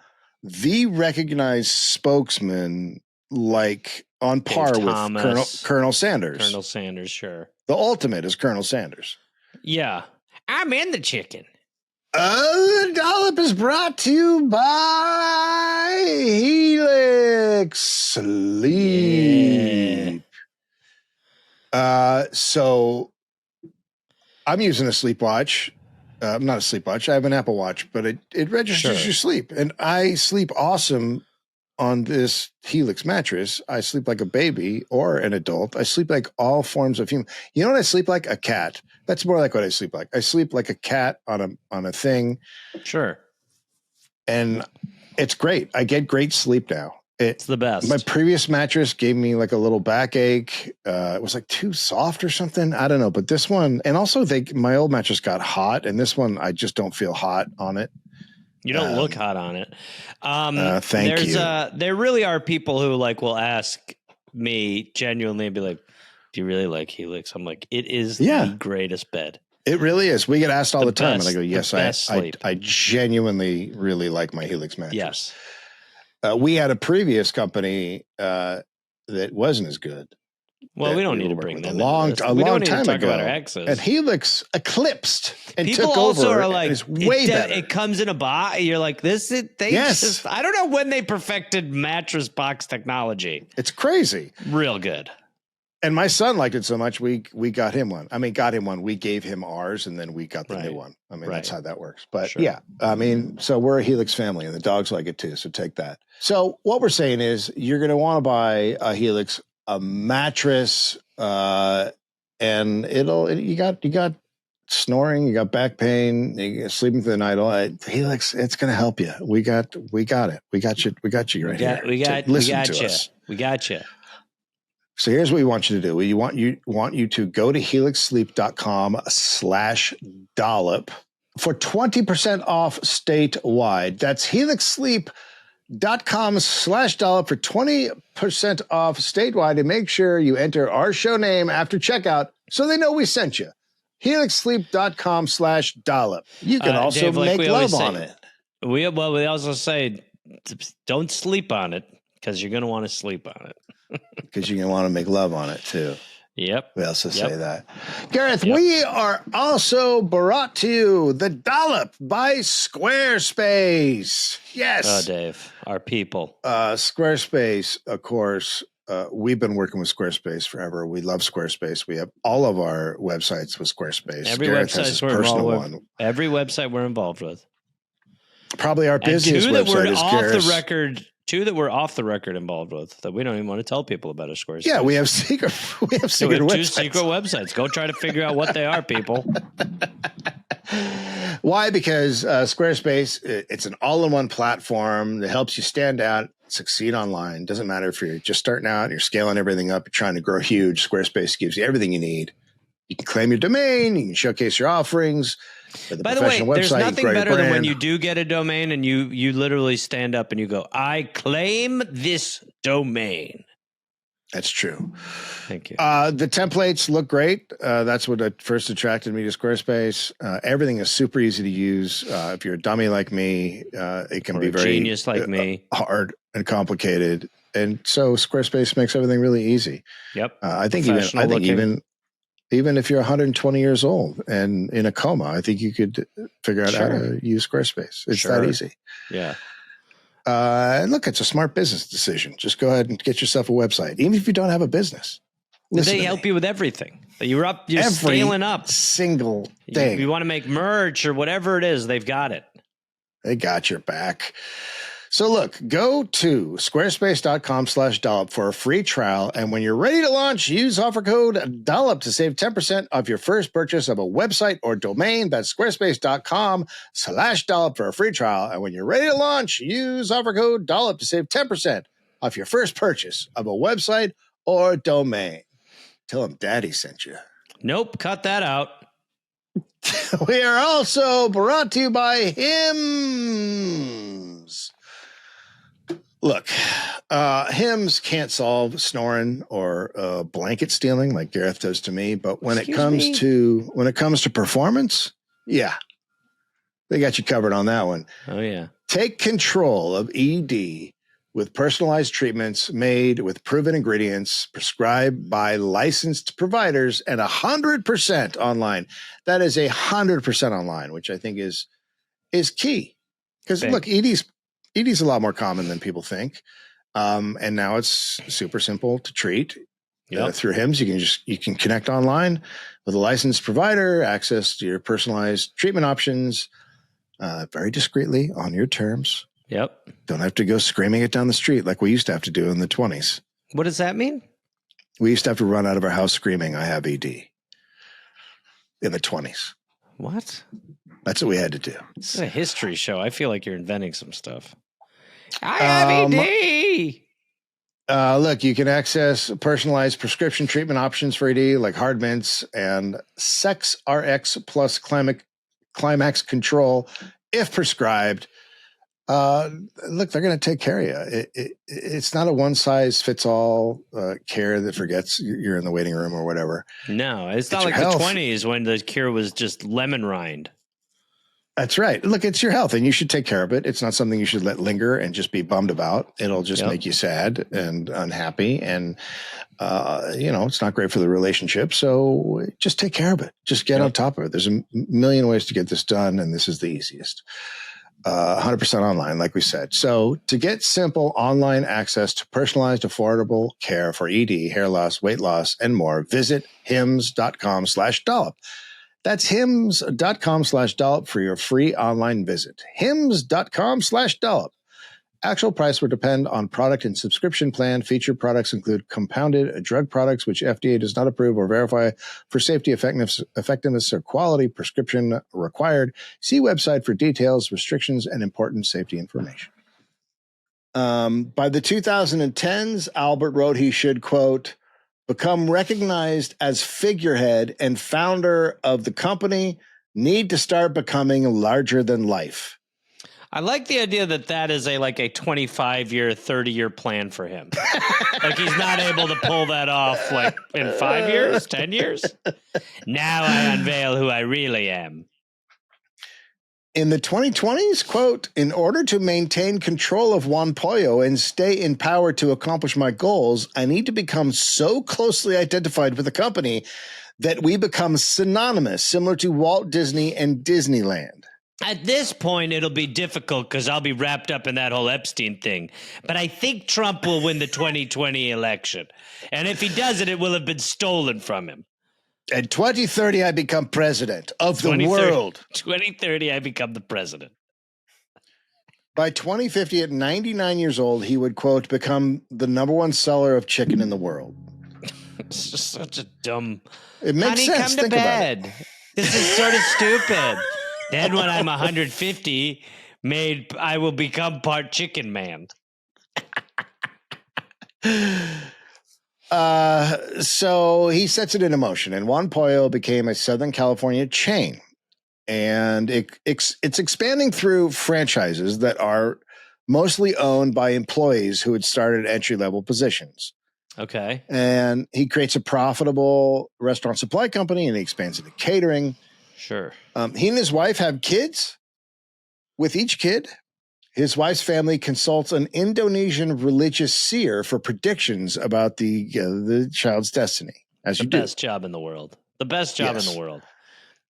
the recognized spokesman, like on par with Colonel Sanders. Colonel Sanders, sure. The ultimate is Colonel Sanders. Yeah. I'm in the chicken. The Dollop is brought to you by Helix Sleep. Yeah. So I'm using a sleep watch. Not a sleep watch. I have an Apple Watch, but it registers your sleep. And I sleep awesome on this Helix mattress. I sleep like a baby or an adult. I sleep like all forms of human. You know what I sleep like? A cat. That's more like what I sleep like. I sleep like a cat on a thing. Sure. And it's great. I get great sleep now. It's the best. My previous mattress gave me like a little backache. It was like too soft or something. I don't know. But this one, and also my old mattress got hot, and this one I just don't feel hot on it. You don't look hot on it. Thank you. There really are people who will ask me genuinely and be like, "Do you really like Helix?" I'm like, "It is the greatest bed." It really is. We get asked all the time, and I go, "Yes, I genuinely really like my Helix mattress." Yes. We had a previous company that wasn't as good. Well, we don't need to bring them. A long time ago. About our exes. And Helix eclipsed and people took also over. Are like, it's way better. It comes in a box. You're like, this is I don't know when they perfected mattress box technology. It's crazy. Real good. And my son liked it so much, we got him one. I mean, we gave him ours, and then we got the new one. I mean, that's how that works. But yeah, I mean, so we're a Helix family, and the dogs like it too. So take that. So what we're saying is, you're going to want to buy a Helix, a mattress, and you got snoring, you got back pain, you got sleeping through the night. Helix, it's going to help you. We got it. We got you right here. We got you. So here's what we want you to do. We want you to go to helixsleep.com/dollop for 20% off statewide. That's helixsleep.com/dollop for 20% off statewide, and make sure you enter our show name after checkout so they know we sent you. helixsleep.com/dollop. You can also Dave, make love on it. We also say don't sleep on it, because you're going to want to sleep on it. Because you're going to want to make love on it too. Yep. We also Yep. say that. Gareth, Yep. we are also brought to you the Dollop by Squarespace. Yes. Oh, Dave, our people. Squarespace, of course. We've been working with Squarespace forever. We love Squarespace. We have all of our websites with Squarespace. Every Gareth has his personal one. Every website we're involved with. Probably our busiest website is Gareth's. Two that we're off the record involved with that we don't even want to tell people about at Squarespace. Yeah, we have secret websites. Two secret websites. Go try to figure out what they are, people. Why? Because Squarespace, it's an all-in-one platform that helps you stand out, succeed online. Doesn't matter if you're just starting out, you're scaling everything up, you're trying to grow huge. Squarespace gives you everything you need. You can claim your domain, you can showcase your offerings. By the way, there's nothing better than when you do get a domain and you literally stand up and you go, I claim this domain. That's true. Thank you. The templates look great. That's what first attracted me to Squarespace. Everything is super easy to use. If you're a dummy like me, it can be very genius like me, hard and complicated. And so Squarespace makes everything really easy. Yep. I think even if you're 120 years old and in a coma, I think you could figure out how to use Squarespace. It's that easy. Yeah. Look, it's a smart business decision. Just go ahead and get yourself a website, even if you don't have a business. They help you with everything. You're scaling up. Single thing. You want to make merch or whatever it is, they've got it. They got your back. So look, go to squarespace.com/dollop for a free trial. And when you're ready to launch, use offer code dollop to save 10% off your first purchase of a website or domain. That's squarespace.com/dollop for a free trial. And when you're ready to launch, use offer code dollop to save 10% off your first purchase of a website or domain. Tell them daddy sent you. Nope. Cut that out. We are also brought to you by Hims. Look, Hims can't solve snoring or blanket stealing like Gareth does to me. But when it comes to performance, yeah, they got you covered on that one. Oh yeah. Take control of ED with personalized treatments made with proven ingredients, prescribed by licensed providers, and 100% online. That is 100% online, which I think is key. Because look, ED's a lot more common than people think, and now it's super simple to treat. Through Hims. You can connect online with a licensed provider, access to your personalized treatment options, very discreetly on your terms. Yep. Don't have to go screaming it down the street like we used to have to do in the 20s. What does that mean? We used to have to run out of our house screaming, I have ED in the 20s. What? That's what we had to do. It's a history show. I feel like you're inventing some stuff. I have ED. Look, you can access personalized prescription treatment options for ED like hard mints and Sex RX plus Climax Control if prescribed. Look, they're going to take care of you. It's not a one-size-fits-all care that forgets you're in the waiting room or whatever. No, it's not like the 20s when the cure was just lemon rind. That's right. Look, it's your health, and you should take care of it. It's not something you should let linger and just be bummed about. It'll just make you sad and unhappy, and it's not great for the relationship. So just take care of it. Just get on top of it. There's a million ways to get this done, and this is the easiest. 100% online, like we said. So to get simple online access to personalized, affordable care for ED, hair loss, weight loss, and more, visit hims.com/dollop. That's hims.com/dollop for your free online visit. hims.com/dollop. Actual price will depend on product and subscription plan. Featured products include compounded drug products, which FDA does not approve or verify for safety, effectiveness, or quality. Prescription required. See website for details, restrictions, and important safety information. By the 2010s, Albert wrote he should, quote, become recognized as figurehead and founder of the company, need to start becoming larger than life. I like the idea that is a 25-year, 30-year plan for him. Like he's not able to pull that off in 5 years, 10 years. Now I unveil who I really am. In the 2020s, quote, in order to maintain control of Juan Pollo and stay in power to accomplish my goals, I need to become so closely identified with the company that we become synonymous, similar to Walt Disney and Disneyland. At this point, it'll be difficult because I'll be wrapped up in that whole Epstein thing. But I think Trump will win the 2020 election. And if he doesn't, it will have been stolen from him. In 2030, I become president of the world. 2030, I become the president. By 2050, at 99 years old, he would, quote, become the #1 seller of chicken in the world. It's just such a dumb... It makes sense. Come to Think bed. about it. This is sort of stupid. Then when I'm 150, I will become part chicken man. So he sets it into motion, and Juan Pollo became a Southern California chain, and it's expanding through franchises that are mostly owned by employees who had started at entry-level positions. Okay. And he creates a profitable restaurant supply company, and he expands into catering. Sure. He and his wife have kids. With each kid, his wife's family consults an Indonesian religious seer for predictions about the child's destiny. As the you do. Best job in the world. The best job in the world.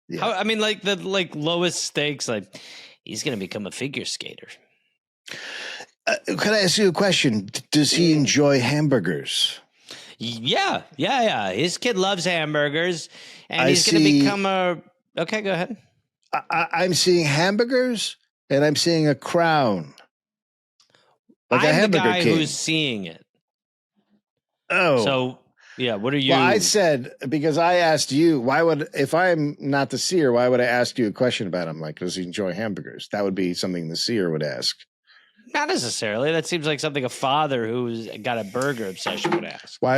Yeah. I mean, like the lowest stakes. Like he's going to become a figure skater. Can I ask you a question? Does he enjoy hamburgers? Yeah. His kid loves hamburgers, and he's going to become a. Okay, go ahead. I'm seeing hamburgers, and I'm seeing a crown. Like I'm a hamburger the guy king. who's seeing it. Oh. So, yeah, what are you? Well, I said, because I asked you, if I'm not the seer, why would I ask you a question about him? Like, does he enjoy hamburgers? That would be something the seer would ask. Not necessarily. That seems like something a father who's got a burger obsession would ask. Why?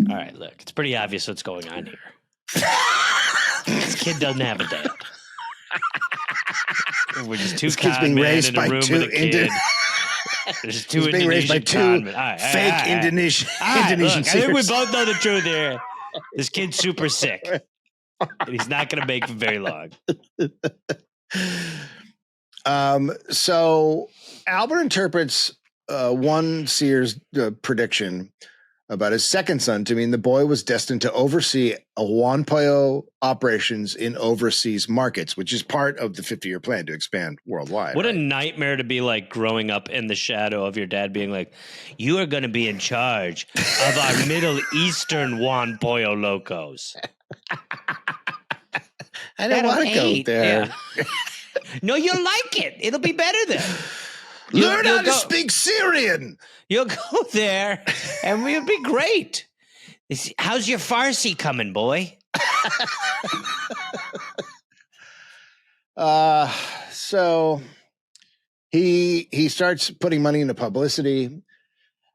All right, look, it's pretty obvious what's going on here. This kid doesn't have a dad. We're just two con men in a room with a kid. There's two He's being raised by Indonesian two con men. fake Indonesian Look, I think we seers. both know the truth here. This kid's super sick. And he's not going to make it very long. So Albert interprets one seer's prediction about his second son to mean the boy was destined to oversee a Juan Pollo operations in overseas markets, which is part of the 50-year plan to expand worldwide. What a nightmare to be like growing up in the shadow of your dad being like, you are going to be in charge of our Middle Eastern Juan Pollo locos. I don't want to go there. Yeah. No, you'll like it. It'll be better there. Learn how to speak Syrian. You'll go there, and we'll be great. How's your Farsi coming, boy? So he starts putting money into publicity.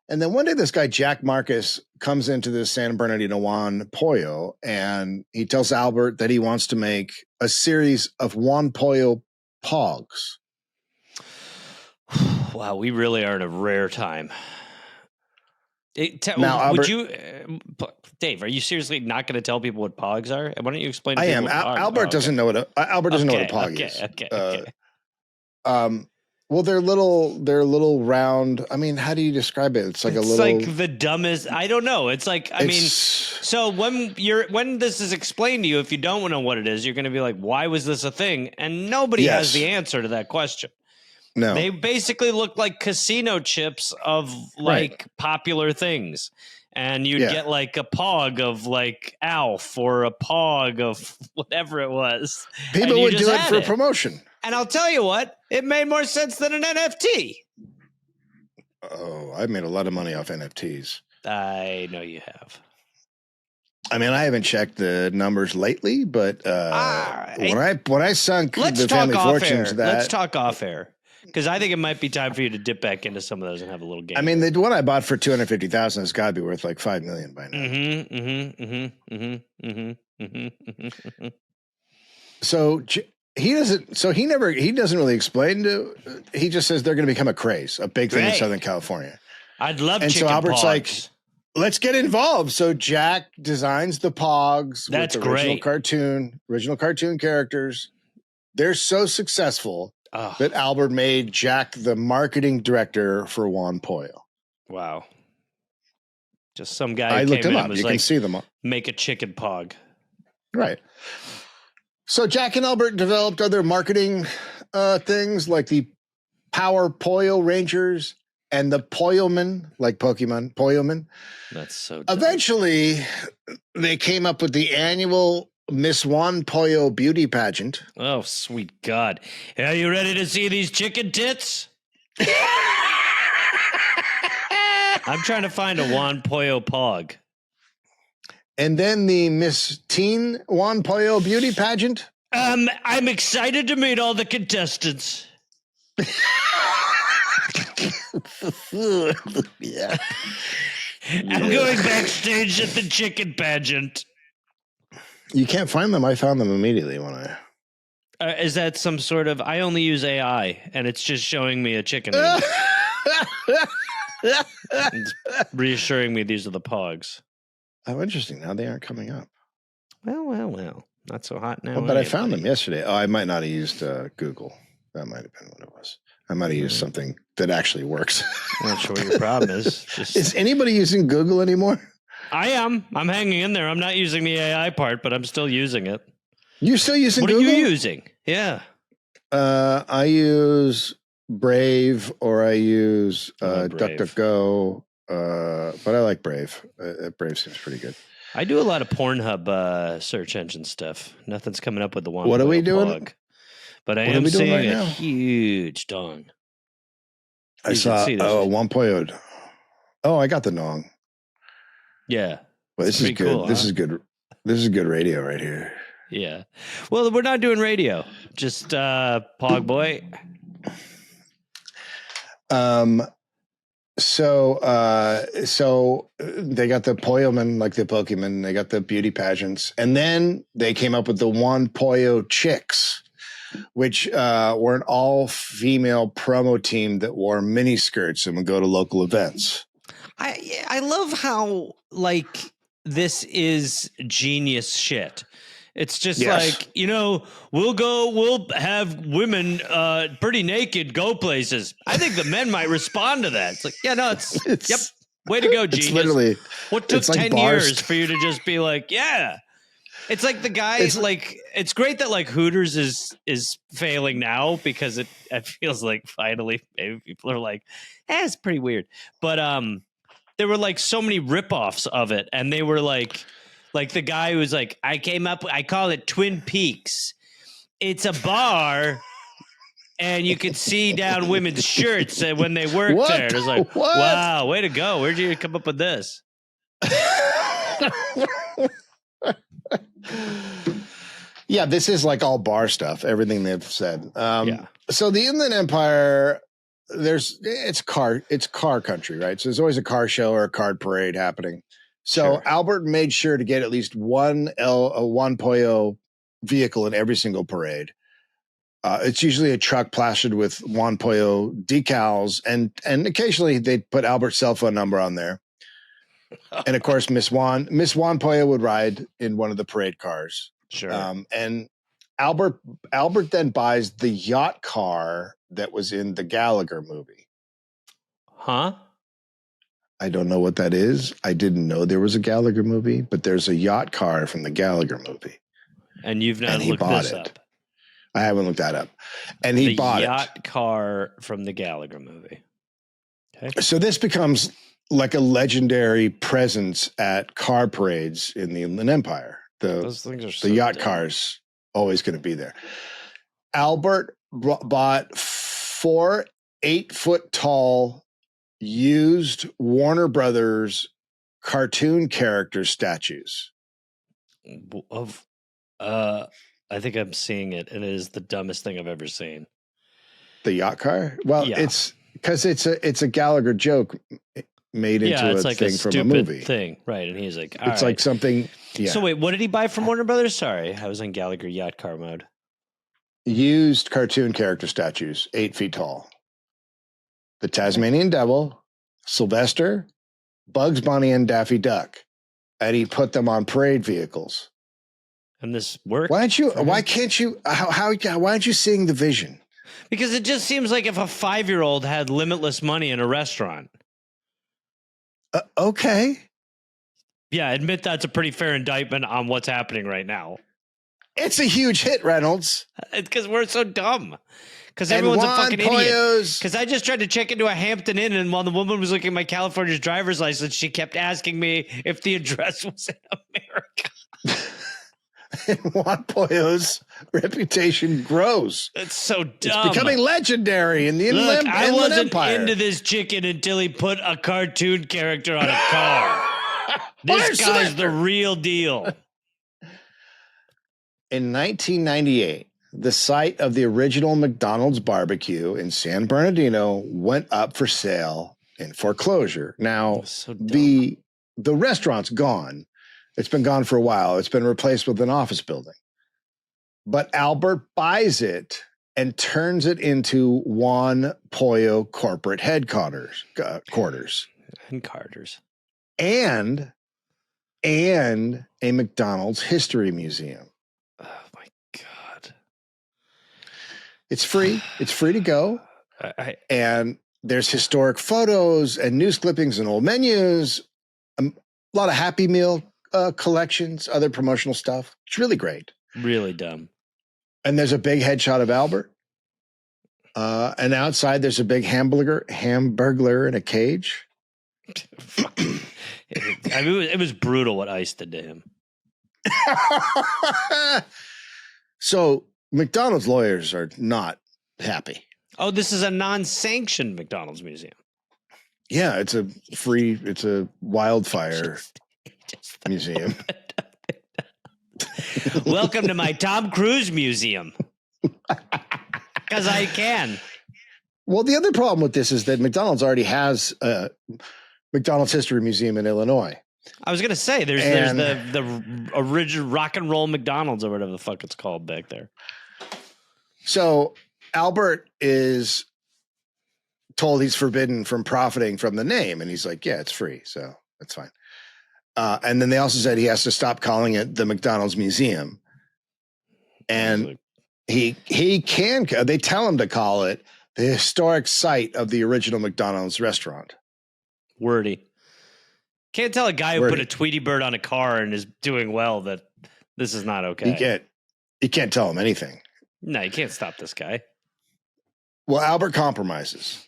And then one day this guy, Jack Marcus, comes into the San Bernardino Juan Pollo, and he tells Albert that he wants to make a series of Juan Pollo pogs. Wow, we really are in a rare time. Now, Albert, would you, Dave? Are you seriously not going to tell people what pogs are? Why don't you explain? To I people am. what pogs Albert are? doesn't know what Albert doesn't know what a pog is. Okay. Well, they're little round. I mean, how do you describe it? It's like it's like the dumbest. I don't know. It's like so when this is explained to you, if you don't know what it is, you're going to be like, why was this a thing? And nobody has the answer to that question. No, they basically look like casino chips of like popular things. And you'd get like a pog of like Alf or a pog of whatever it was. People would do it for promotion. And I'll tell you what, it made more sense than an NFT. Oh, I've made a lot of money off NFTs. I know you have. I mean, I haven't checked the numbers lately, but when I sunk the family fortunes to that. Let's talk off air. Because I think it might be time for you to dip back into some of those and have a little game. I mean, the one I bought for $250,000 has got to be worth like $5 million by now. So he doesn't. So he doesn't really explain he just says they're going to become a craze, a big thing in Southern California. I'd love. And chicken so Albert's pogs. like, let's get involved. So Jack designs the Pogs. That's with original great. Original cartoon characters. They're so successful that Albert made Jack the marketing director for Juan Pollo. Wow. Just some guy I who looked came him in up. and was You like, can see them. make a chicken pog. Right. So Jack and Albert developed other marketing things like the Power Pollo Rangers and the Polloman, like Pokemon, Polloman. That's so dumb. Eventually, they came up with the annual Miss Juan Pollo beauty pageant. Oh, sweet God. Are you ready to see these chicken tits? I'm trying to find a Juan Pollo pog. And then the Miss Teen Juan Pollo beauty pageant. I'm excited to meet all the contestants. Yeah. I'm going backstage at the chicken pageant. You can't find them. I found them immediately when I... Is that some sort of... I only use AI, and it's just showing me a chicken. It's reassuring me these are the pogs. Oh, interesting. Now they aren't coming up. Well. Not so hot now. Oh, but I found them yesterday. Oh, I might not have used Google. That might have been what it was. I might have used something that actually works. I'm not sure what your problem is. Is anybody using Google anymore? I am. I'm hanging in there. I'm not using the AI part, but I'm still using it. You're still using Google? What are you using? Yeah. I use Brave or I use Brave. DuckDuckGo, but I like Brave. Brave seems pretty good. I do a lot of Pornhub search engine stuff. Nothing's coming up with the one. What are we doing? Plug, but I am seeing right a huge dong. I saw Juan Pollo. Oh, I got the dong. Yeah. Well, this is good. Cool, this is good. This is good radio right here. Yeah. Well, we're not doing radio. Just Pog Boy. So they got the Polloman, like the Pokemon, they got the beauty pageants, and then they came up with the Juan Pollo Chicks, which were an all-female promo team that wore mini skirts and would go to local events. I love how like this is genius shit. It's just like, we'll have women pretty naked go places. I think the men might respond to that. It's like, yep. Way to go, genius. It's literally, what took 10 years for you to just be like, yeah. It's like the guy, it's great that like Hooters is failing now because it feels like finally maybe people are like, it's pretty weird. But there were like so many ripoffs of it, and they were like the guy who was like, I call it Twin Peaks. It's a bar, and you could see down women's shirts when they worked there. It was like, wow, way to go. Where'd you come up with this? Yeah, this is like all bar stuff, everything they've said. So the Inland Empire, it's car country, right? So there's always a car show or a card parade happening. So sure. Albert made sure to get at least one Pollo vehicle in every single parade. It's usually a truck plastered with Juan Pollo decals, and occasionally they'd put Albert's cell phone number on there. And of course, Miss Juan Pollo would ride in one of the parade cars. Sure. And Albert then buys the yacht car that was in the Gallagher movie. Huh? I don't know what that is. I didn't know there was a Gallagher movie, but there's a yacht car from the Gallagher movie. And you've not looked this up? I haven't looked that up. And he bought it. The yacht car from the Gallagher movie. Okay. So this becomes like a legendary presence at car parades in the Inland Empire. Those things are so the yacht dumb. car's always going to be there. Albert bought 4 8-foot-tall used Warner Brothers cartoon character statues. I think I'm seeing it, and it is the dumbest thing I've ever seen. The yacht car? Well, it's because it's a Gallagher joke made into it's a like thing a from a movie thing, right? And he's like, it's like something. Yeah. So wait, what did he buy from Warner Brothers? Sorry, I was in Gallagher yacht car mode. Used cartoon character statues, 8 feet tall. The Tasmanian Devil, Sylvester, Bugs Bunny and Daffy Duck, and he put them on parade vehicles. And this worked. Why can't you? Why aren't you seeing the vision? Because it just seems like if a 5-year-old had limitless money in a restaurant. Okay. Yeah, admit that's a pretty fair indictment on what's happening right now. It's a huge hit, Reynolds. It's because we're so dumb. Because everyone's a fucking idiot. Because I just tried to check into a Hampton Inn, and while the woman was looking at my California's driver's license, she kept asking me if the address was in America. And Juan Pollo's reputation grows. It's so dumb. It's becoming legendary in the Inland Empire. I wasn't into this chicken until he put a cartoon character on a car. This guy's the real deal. In 1998, the site of the original McDonald's barbecue in San Bernardino went up for sale in foreclosure. Now, the restaurant's gone. It's been gone for a while. It's been replaced with an office building. But Albert buys it and turns it into Juan Pollo corporate headquarters. And a McDonald's history museum. Oh my God. It's free. It's free to go. And there's historic photos and news clippings and old menus. A lot of Happy Meal collections, other promotional stuff. It's really great. Really dumb. And there's a big headshot of Albert. And outside there's a big hamburglar in a cage. It was brutal what ICE did to him. So McDonald's lawyers are not happy. Oh, this is a non-sanctioned McDonald's museum. Yeah, it's a wildfire museum. Welcome to my Tom Cruise museum. Because I can. Well, the other problem with this is that McDonald's already has a McDonald's History Museum in Illinois. I was going to say, there's the original rock and roll McDonald's or whatever the fuck it's called back there. So Albert is told he's forbidden from profiting from the name. And he's like, yeah, it's free. So that's fine. And then they also said he has to stop calling it the McDonald's Museum. And he can, they tell him to call it the historic site of the original McDonald's restaurant. Wordy. Can't tell a guy who put a Tweety Bird on a car and is doing well that this is not okay. You can't tell him anything. No, you can't stop this guy. Well, Albert compromises.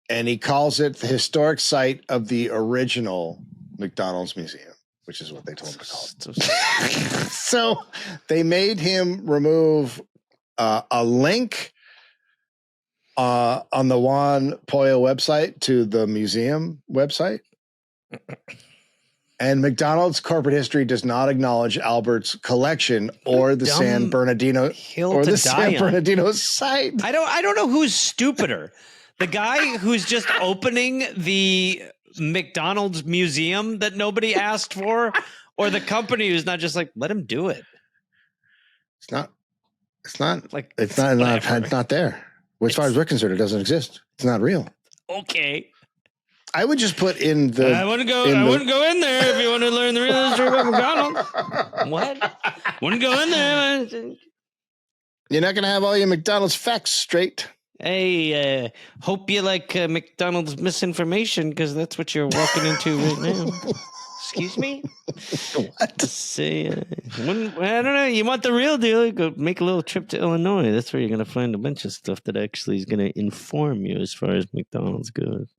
And he calls it the historic site of the original McDonald's Museum, which is what they told him to call it. So they made him remove a link on the Juan Pollo website to the museum website. And McDonald's corporate history does not acknowledge Albert's collection or the San Bernardino site. I don't know who's stupider. The guy who's just opening the McDonald's museum that nobody asked for, or the company who's not just like, let him do it. It's not there. As far as we're concerned, it doesn't exist. It's not real. Okay. I would just put in the. I wouldn't go in there if you want to learn the real history about McDonald's. What? Wouldn't go in there. You're not going to have all your McDonald's facts straight. Hey, hope you like McDonald's misinformation, because that's what you're walking into right now. Excuse me? What? Say, I don't know. You want the real deal? You go make a little trip to Illinois. That's where you're going to find a bunch of stuff that actually is going to inform you as far as McDonald's goes.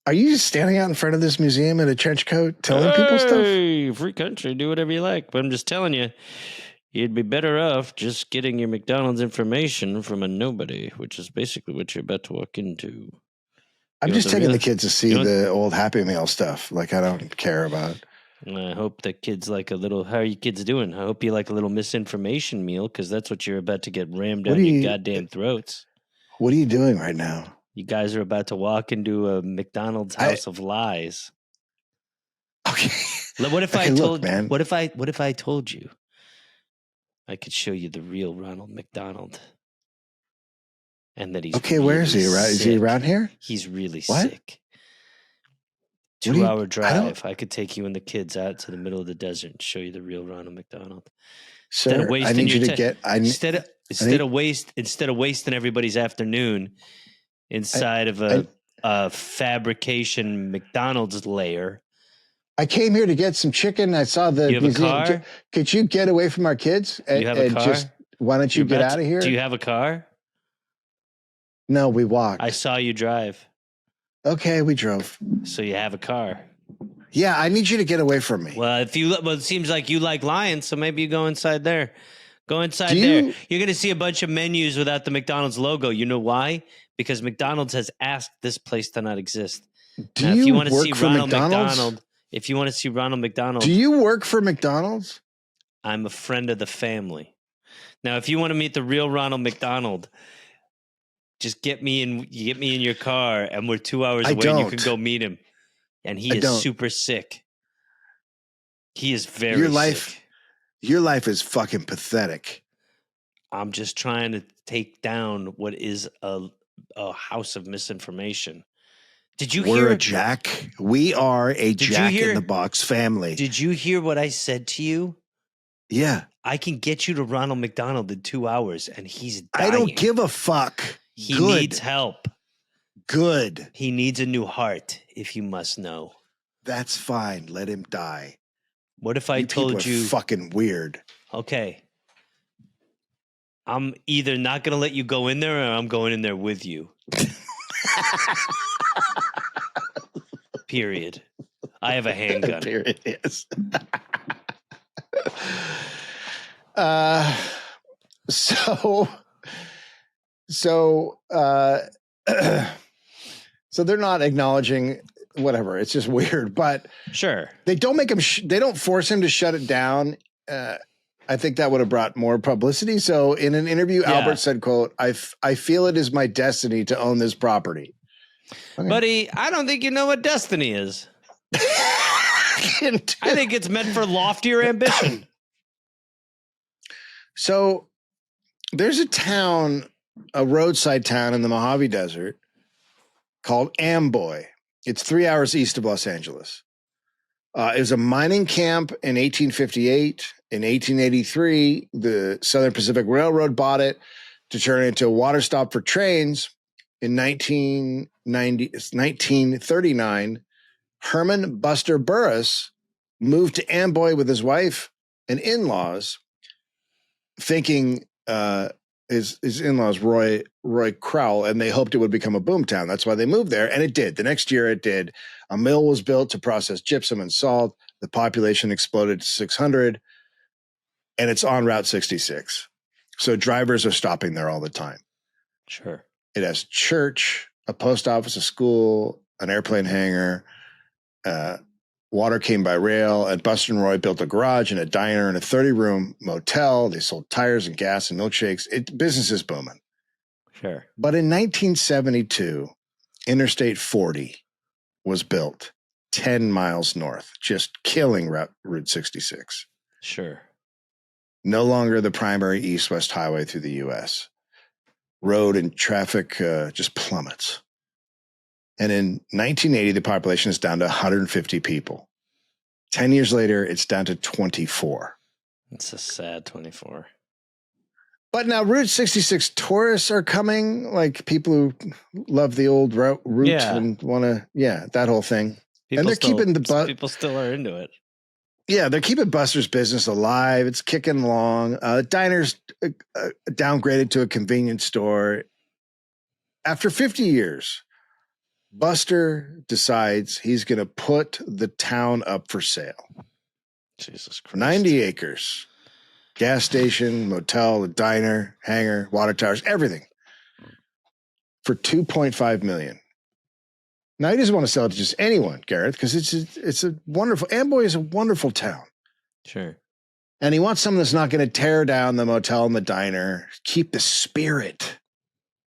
Are you just standing out in front of this museum in a trench coat telling people stuff? Hey, free country, do whatever you like. But I'm just telling you, you'd be better off just getting your McDonald's information from a nobody, which is basically what you're about to walk into. I'm just taking the kids to see the old Happy Meal stuff. Like, I don't care about. I hope the kids like a little. How are you kids doing? I hope you like a little misinformation meal, because that's what you're about to get rammed down your goddamn throats. What are you doing right now? You guys are about to walk into a McDonald's house of lies. Okay. What if What if I told you I could show you the real Ronald McDonald? And that he's okay. Where is he? Right? Is he around here? He's really sick. 2-hour drive. I could take you and the kids out to the middle of the desert and show you the real Ronald McDonald. Sir, I need you to get. Instead of wasting everybody's afternoon inside of a fabrication McDonald's lair. I came here to get some chicken. I saw the you have museum. A car? Could you get away from our kids? Do you have a car? Why don't you get out of here? Do you have a car? No, we walked. I saw you drive. Okay, we drove. So you have a car. Yeah, I need you to get away from me. Well, it seems like you like lions, so maybe you go inside there. Go inside there. You're going to see a bunch of menus without the McDonald's logo. You know why? Because McDonald's has asked this place to not exist. Now, if you want to see Ronald McDonald, if you want to see Ronald McDonald, do you work for McDonald's? I'm a friend of the family. Now, if you want to meet the real Ronald McDonald, just get me in your car, and we're 2 hours away. And you can go meet him, and he is super sick. He is very sick. Your life is fucking pathetic. I'm just trying to take down what is a house of misinformation. Did you hear? We're a Jack. We are a Jack in the Box family. Did you hear what I said to you? Yeah. I can get you to Ronald McDonald in 2 hours, and he's dying. I don't give a fuck. He needs help. Good. He needs a new heart, if you must know. That's fine. Let him die. What if I told you? Fucking weird. Okay. I'm either not going to let you go in there, or I'm going in there with you. Period. I have a handgun. Period. Yes. So they're not acknowledging whatever. It's just weird, but sure. They don't make him. They don't force him to shut it down. I think that would have brought more publicity. So in an interview, Albert said, "quote I feel it is my destiny to own this property." Okay. Buddy, I don't think you know what destiny is. I think it's meant for loftier ambition. So there's a roadside town in the Mojave Desert called Amboy. It's 3 hours east of Los Angeles. It was a mining camp in 1858. In 1883, the Southern Pacific Railroad bought it to turn it into a water stop for trains. In 1939, Herman Buster Burris moved to Amboy with his wife and in-laws, thinking his in-laws, Roy Crowell, and they hoped it would become a boomtown. That's why they moved there, and it did. The next year it did. A mill was built to process gypsum and salt. The population exploded to 600, and it's on Route 66. So drivers are stopping there all the time. Sure. It has a church, a post office, a school, an airplane hangar. Water came by rail, and Buster and Roy built a garage and a diner and a 30-room motel. They sold tires and gas and milkshakes. Business is booming. Sure. But in 1972, Interstate 40 was built 10 miles north, just killing Route 66. Sure. No longer the primary east-west highway through the U.S. Road and traffic just plummets. And in 1980, the population is down to 150 people. 10 years later, it's down to 24. It's a sad 24. But now Route 66 tourists are coming, like people who love the old route and want to, that whole thing. People still are into it. Yeah, they're keeping Buster's business alive. It's kicking along. Diner's downgraded to a convenience store. After 50 years, Buster decides he's going to put the town up for sale. Jesus Christ. 90 acres. Gas station, motel, a diner, hangar, water towers, everything. For $2.5 million. Now, he doesn't want to sell it to just anyone, Gareth, because it's a wonderful, Amboy is a wonderful town. Sure. And he wants someone that's not going to tear down the motel and the diner, keep the spirit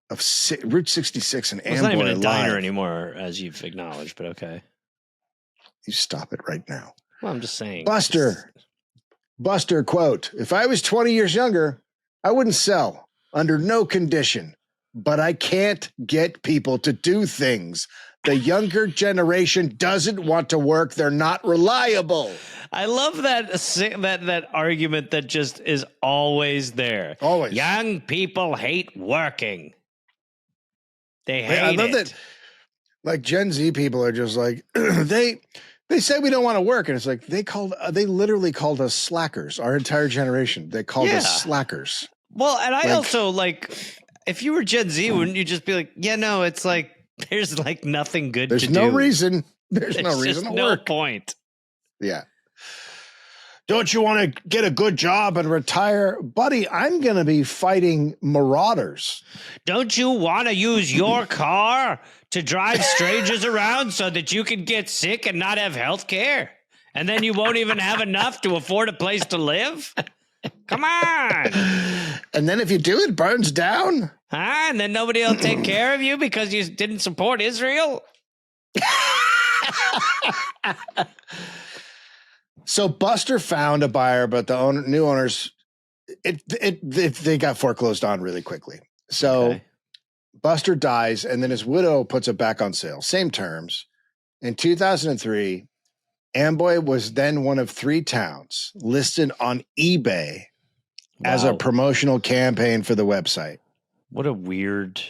of Route 66 and Amboy alive. It's not even a diner anymore, as you've acknowledged, but okay. You stop it right now. Well, I'm just saying. Buster, quote, if I was 20 years younger, I wouldn't sell under no condition. But I can't get people to do things The younger generation doesn't want to work. They're not reliable. I love that argument that just is always there. Always. Young people hate working. They hate I love it. that. Like Gen Z people are just like they say we don't want to work, and it's like they literally called us slackers. Our entire generation, they called us slackers. Well, and I also like, if you were Gen Z, wouldn't you just be like, yeah, no, it's like there's like nothing good to do. There's no reason. There's no reason to work. No point. Yeah. Don't you want to get a good job and retire? Buddy, I'm going to be fighting marauders. Don't you want to use your car to drive strangers around so that you can get sick and not have health care? And then you won't even have enough to afford a place to live? Come on. And then if you do, it burns down. And then nobody will take care of you because you didn't support Israel? So Buster found a buyer, but the new owners, they got foreclosed on really quickly. So Buster dies, and then his widow puts it back on sale. Same terms. In 2003, Amboy was then one of 3 towns listed on eBay as a promotional campaign for the website. What a weird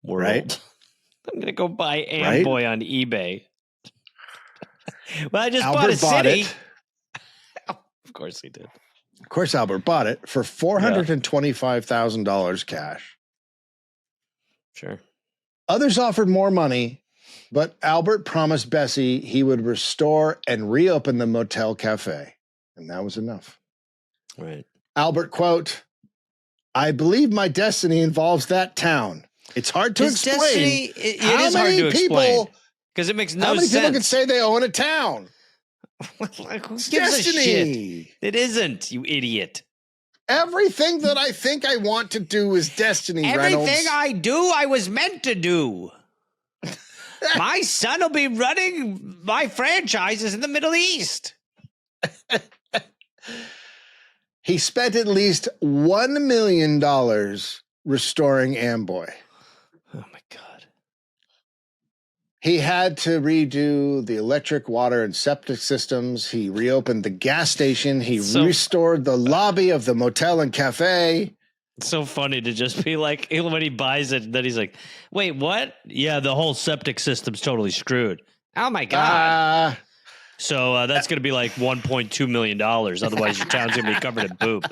world. Right? I'm going to go buy Amboy on eBay. Well, I just Albert bought a city. It. Of course he did. Of course, Albert bought it for $425,000 cash. Sure. Others offered more money, but Albert promised Bessie he would restore and reopen the motel cafe. And that was enough. Right. Albert, quote, "I believe my destiny involves that town. It's hard to explain. Destiny, it is hard to explain. Because it makes no sense. How many people can say they own a town? Like, who gives Destiny. a shit? It isn't, you idiot. Everything that I think I want to do is destiny, Everything Reynolds. I do, I was meant to do. My son will be running my franchises in the Middle East. He spent at least $1 million restoring Amboy. Oh, my God. He had to redo the electric, water, and septic systems. He reopened the gas station. He restored the lobby of the motel and cafe. It's so funny to just be like, when he buys it, then he's like, wait, what? Yeah, the whole septic system's totally screwed. Oh, my God. So that's going to be like $1.2 million. Otherwise, your town's going to be covered in poop.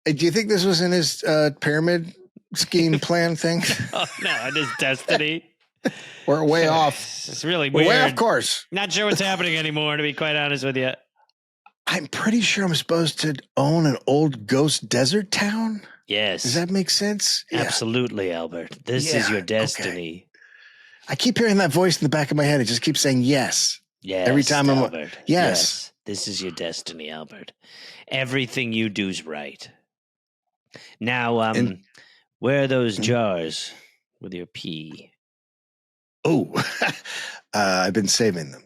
Do you think this was in his pyramid scheme plan thing? Oh, no, it is destiny. We're way off. It's really We're weird. way off course. Not sure what's happening anymore, to be quite honest with you. I'm pretty sure I'm supposed to own an old ghost desert town. Yes. Does that make sense? Absolutely, Albert. This is your destiny. Okay. I keep hearing that voice in the back of my head. It just keeps saying yes. Yes. Every time Albert. Yes. This is your destiny, Albert. Everything you do's right. Now, where are those jars with your pee? Oh, I've been saving them.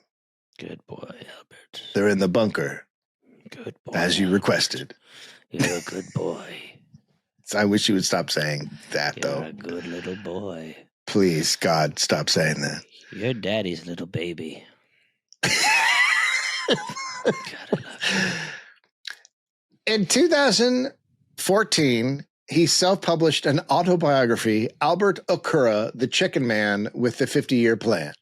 Good boy, Albert. They're in the bunker. Good boy. As you requested. You're a good boy. I wish you would stop saying that, You're though. a good little boy. Please, God, stop saying that. You're daddy's little baby. God, I love you. In 2014, he self-published an autobiography, Albert Okura, the Chicken Man with the 50-Year Plan.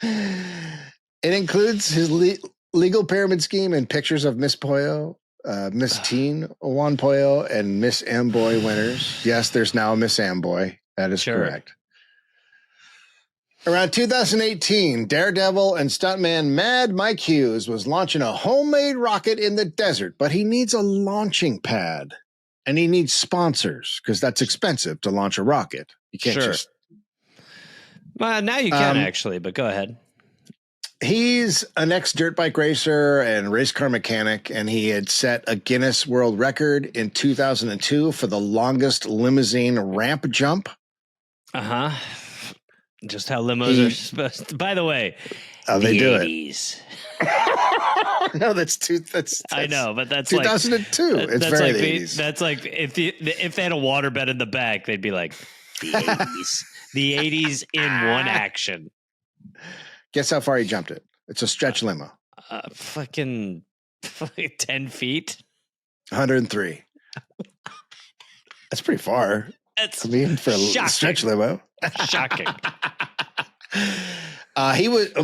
It includes his legal pyramid scheme and pictures of Miss Pollo, Miss Teen, Juan Pollo, and Miss Amboy winners. Yes, there's now a Miss Amboy. That is correct. Around 2018, Daredevil and stuntman Mad Mike Hughes was launching a homemade rocket in the desert, but he needs a launching pad and he needs sponsors because that's expensive to launch a rocket. You can't just. Well, now you can actually, but go ahead. He's an ex-dirt bike racer and race car mechanic, and he had set a Guinness World Record in 2002 for the longest limousine ramp jump. Just how limos are supposed to. By the way, they do 80s. No, that's I know, but that's 2002. Like, it's that's very like 80s. that's like if they had a waterbed in the back, they'd be like the 80s. The 80s in one action. Guess how far he jumped it? It's a stretch limo. Fucking 10 feet. 103. That's pretty far. That's for a stretch limo. Shocking.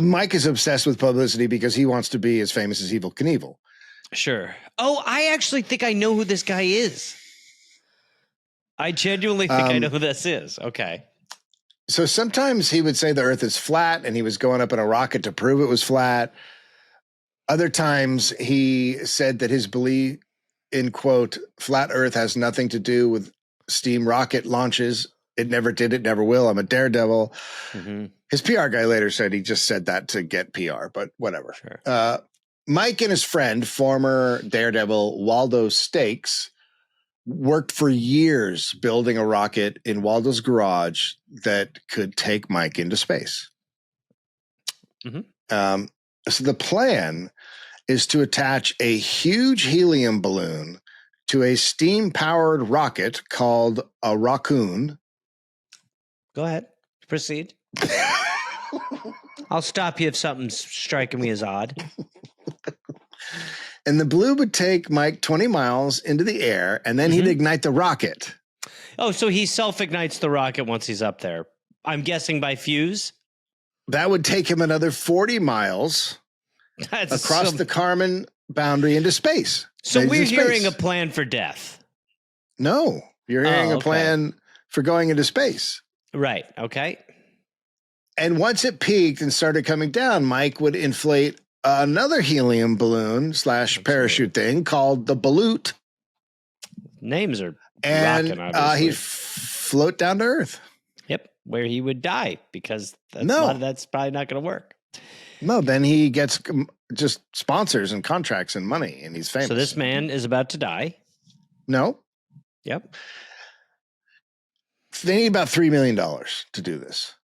Mike is obsessed with publicity because he wants to be as famous as Evel Knievel. Sure. Oh, I actually think I know who this guy is. I genuinely think I know who this is. Okay. So sometimes he would say the earth is flat and he was going up in a rocket to prove it was flat. Other times he said that his belief in, quote, flat earth has nothing to do with steam rocket launches. It never did. It never will. I'm a daredevil. Mm-hmm. His PR guy later said he just said that to get PR, but whatever. Sure. Mike and his friend, former daredevil Waldo Stakes, worked for years building a rocket in Waldo's garage that could take Mike into space. Mm-hmm. So the plan is to attach a huge helium balloon to a steam-powered rocket called a Raccoon. Go ahead. Proceed. I'll stop you if something's striking me as odd. And the balloon would take Mike 20 miles into the air, and then he'd ignite the rocket. Oh, so he self-ignites the rocket once he's up there. I'm guessing by fuse? That would take him another 40 miles across the Kármán boundary into space. So we're hearing a plan for death. No, you're hearing a plan for going into space. Right. Okay. And once it peaked and started coming down, Mike would inflate another helium balloon / parachute thing called the Baloot. Names are rocking, obviously. He'd float down to Earth. Yep, where he would die because that's probably not going to work. No, then he gets just sponsors and contracts and money, and he's famous. So this man is about to die. No. Yep. They need about $3 million to do this.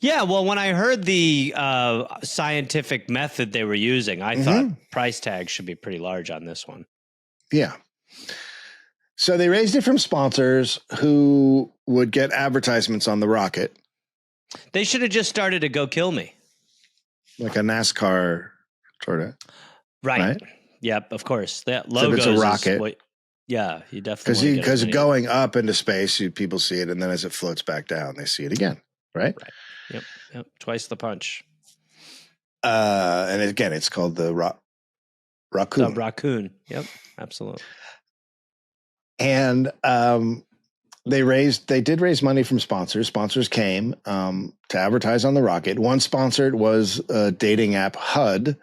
Yeah, well, when I heard the scientific method they were using, I thought price tag should be pretty large on this one. Yeah. So they raised it from sponsors who would get advertisements on the rocket. They should have just started to Go Kill Me. Like a NASCAR sort of. Right? Yep, of course. That logo is a rocket. Yeah, you definitely because going up into space, people see it, and then as it floats back down, they see it again, right? Yep. Twice the punch. And again, it's called the Raccoon. The Raccoon. Yep, absolutely. And they did raise money from sponsors. Sponsors came to advertise on the rocket. One sponsored was a dating app, HUD,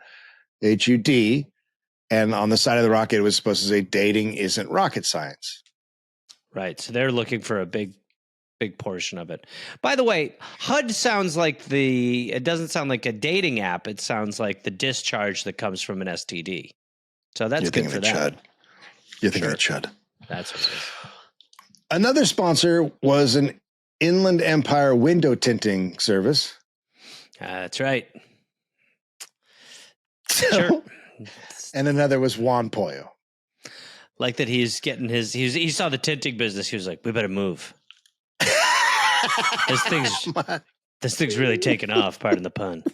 HUD. And on the side of the rocket, it was supposed to say, dating isn't rocket science. Right. So they're looking for a big portion of it. By the way, HUD sounds like it doesn't sound like a dating app. It sounds like the discharge that comes from an STD. So that's good for them. You're thinking of Chud. That's what it is. Another sponsor was an Inland Empire window tinting service. That's right. Sure. And another was Juan Pollo. Like that he's getting he saw the tinting business. He was like, we better move. This thing's really taken off, pardon the pun.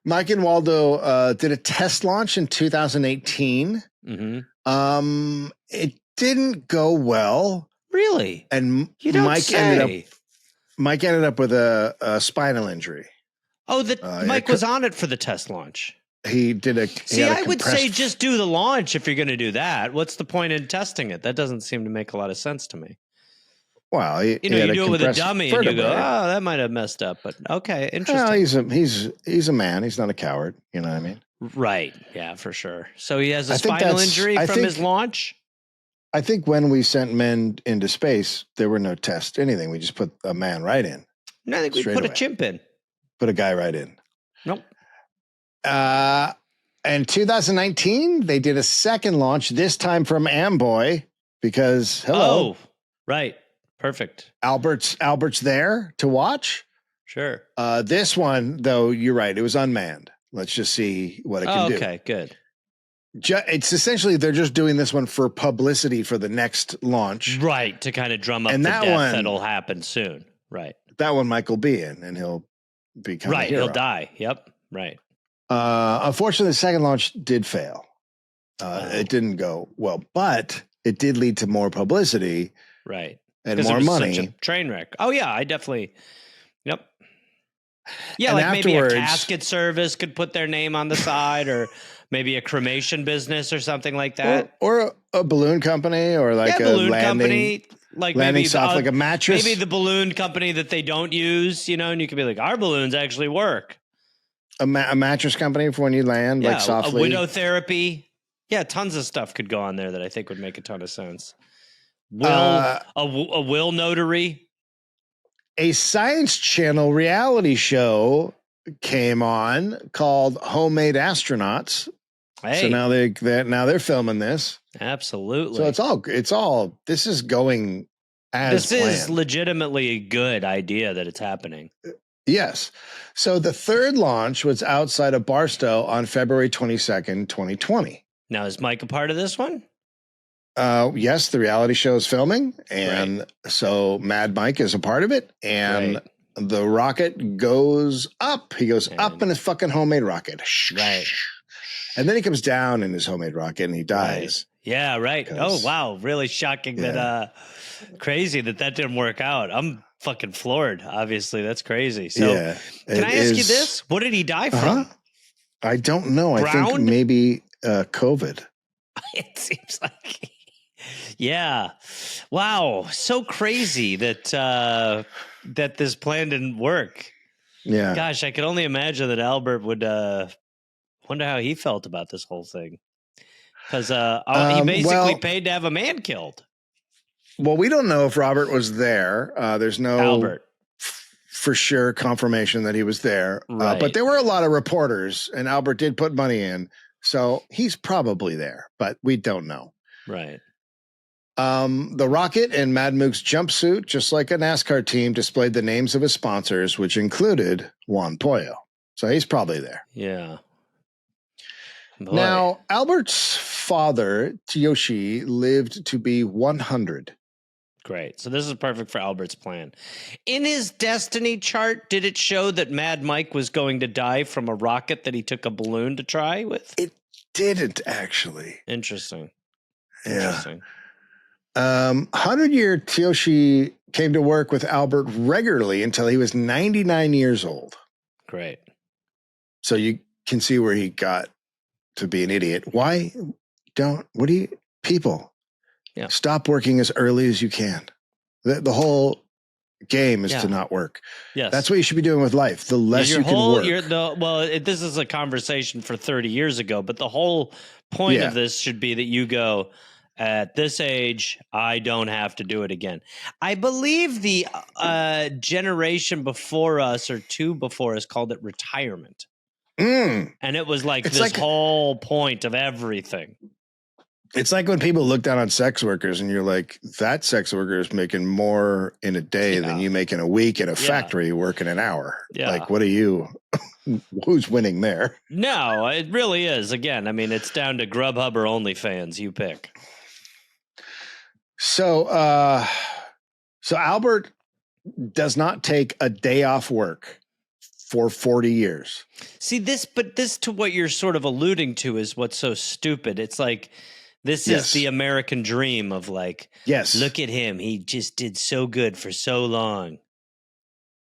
Mike and Waldo did a test launch in 2018. Mm-hmm. It didn't go well. Really? And Mike ended up with a spinal injury. Oh, Mike was on it for the test launch. He did a. I would say just do the launch if you're going to do that. What's the point in testing it? That doesn't seem to make a lot of sense to me. Well, you do it with a dummy, and you go, "Oh, that might have messed up." But okay, interesting. Well, he's a man. He's not a coward. You know what I mean? Right. Yeah, for sure. So he has a spinal injury from his launch. I think when we sent men into space, there were no tests, anything. We just put a man right in. No, I think we put a chimp in. Put a guy right in. Nope. In 2019, they did a second launch, this time from Amboy, because Oh, right. Perfect. Albert's there to watch. Sure. This one, though, you're right. It was unmanned. Let's just see what it can do. Okay, good. It's essentially they're just doing this one for publicity for the next launch. Right, to kind of drum up And the that death one- that'll happen soon. Right. That one Mike will be in, and he'll become a Right, hero. he'll die. Yep, right. Unfortunately, the second launch did fail. It didn't go well, but it did lead to more publicity, right, and 'Cause it more was money. such a train wreck. Oh yeah, I definitely. Yep. Yeah, And like maybe a afterwards- casket service could put their name on the side, or maybe a cremation business or something like that. or a balloon company, or like a balloon landing, company, like landing maybe soft, like a mattress. maybe the balloon company that they don't use, and you could be like, our balloons actually work. a mattress company for when you land, Yeah, like softly. a widow therapy. Yeah, tons of stuff could go on there that I think would make a ton of sense. A will notary. A Science Channel reality show came on called Homemade Astronauts. Hey, So now they're filming this. absolutely. So it's all this is going as this planned. is legitimately a good idea that it's happening. Yes. So the third launch was outside of Barstow on February 22nd, 2020. Now, is Mike a part of this one? Yes, the reality show is filming, and so Mad Mike is a part of it, and Right. the rocket goes up. He goes up in his fucking homemade rocket. Right. And then he comes down in his homemade rocket and he dies. Yeah, right. Oh, 'Cause- wow. Really shocking that, crazy that didn't work out. I'm fucking floored, obviously. That's crazy. So, Yeah. can I ask you this? What did he die from? I don't know. I think Drowned? maybe COVID. It seems like, yeah. Wow. So crazy that this plan didn't work. Yeah. Gosh, I could only imagine that Albert would wonder how he felt about this whole thing. Because he basically paid to have a man killed. Well, we don't know if Robert was there. There's no Albert. For sure confirmation that he was there. Right. But there were a lot of reporters, and Albert did put money in. So he's probably there, but we don't know. Right. The rocket and Mad Mook's jumpsuit, just like a NASCAR team, displayed the names of his sponsors, which included Juan Pollo. So he's probably there. Yeah. Boy. Now, Albert's father, Tyoshi, lived to be 100. Great. So this is perfect for Albert's plan. In his destiny chart, did it show that Mad Mike was going to die from a rocket that he took a balloon to try with? It didn't, actually. Interesting. Yeah. Interesting. 100-year Tyoshi came to work with Albert regularly until he was 99 years old. Great. So you can see where he got to be an idiot. People, Yeah. stop working as early as you can. The whole game is Yeah. to not work. Yes. That's what you should be doing with life. The less you can work. This is a conversation for 30 years ago, but the whole point Yeah. of this should be that you go, at this age, I don't have to do it again. I believe the generation before us or two before us called it retirement. Mm. And it was like It's this like- whole point of everything. It's like when people look down on sex workers and you're like, that sex worker is making more in a day than you make in a week in a factory working an hour. Yeah. Like, what are you? Who's winning there? No, it really is. Again, I mean, it's down to Grubhub or OnlyFans. You pick. So Albert does not take a day off work for 40 years. See, this to what you're sort of alluding to is what's so stupid. It's like, this Yes. is the American dream of like, Yes. look at him. He just did so good for so long.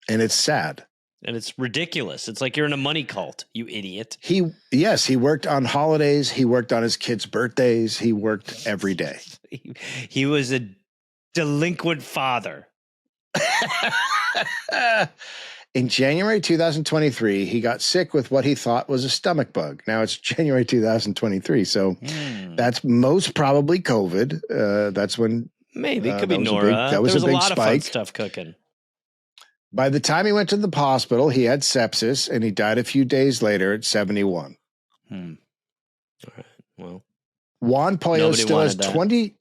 And it's sad. And it's ridiculous. It's like you're in a money cult, you idiot. He worked on holidays. He worked on his kids' birthdays. He worked every day. He was a delinquent father. In January 2023, he got sick with what he thought was a stomach bug. Now it's January 2023, so that's most probably COVID. That's when Maybe it could be that was a Nora. big- that was there was a big lot of fun spike. stuff cooking. by the time he went to the hospital, he had sepsis and he died a few days later at 71. All right. Well, Juan Pollo Nobody still has wanted that. 20.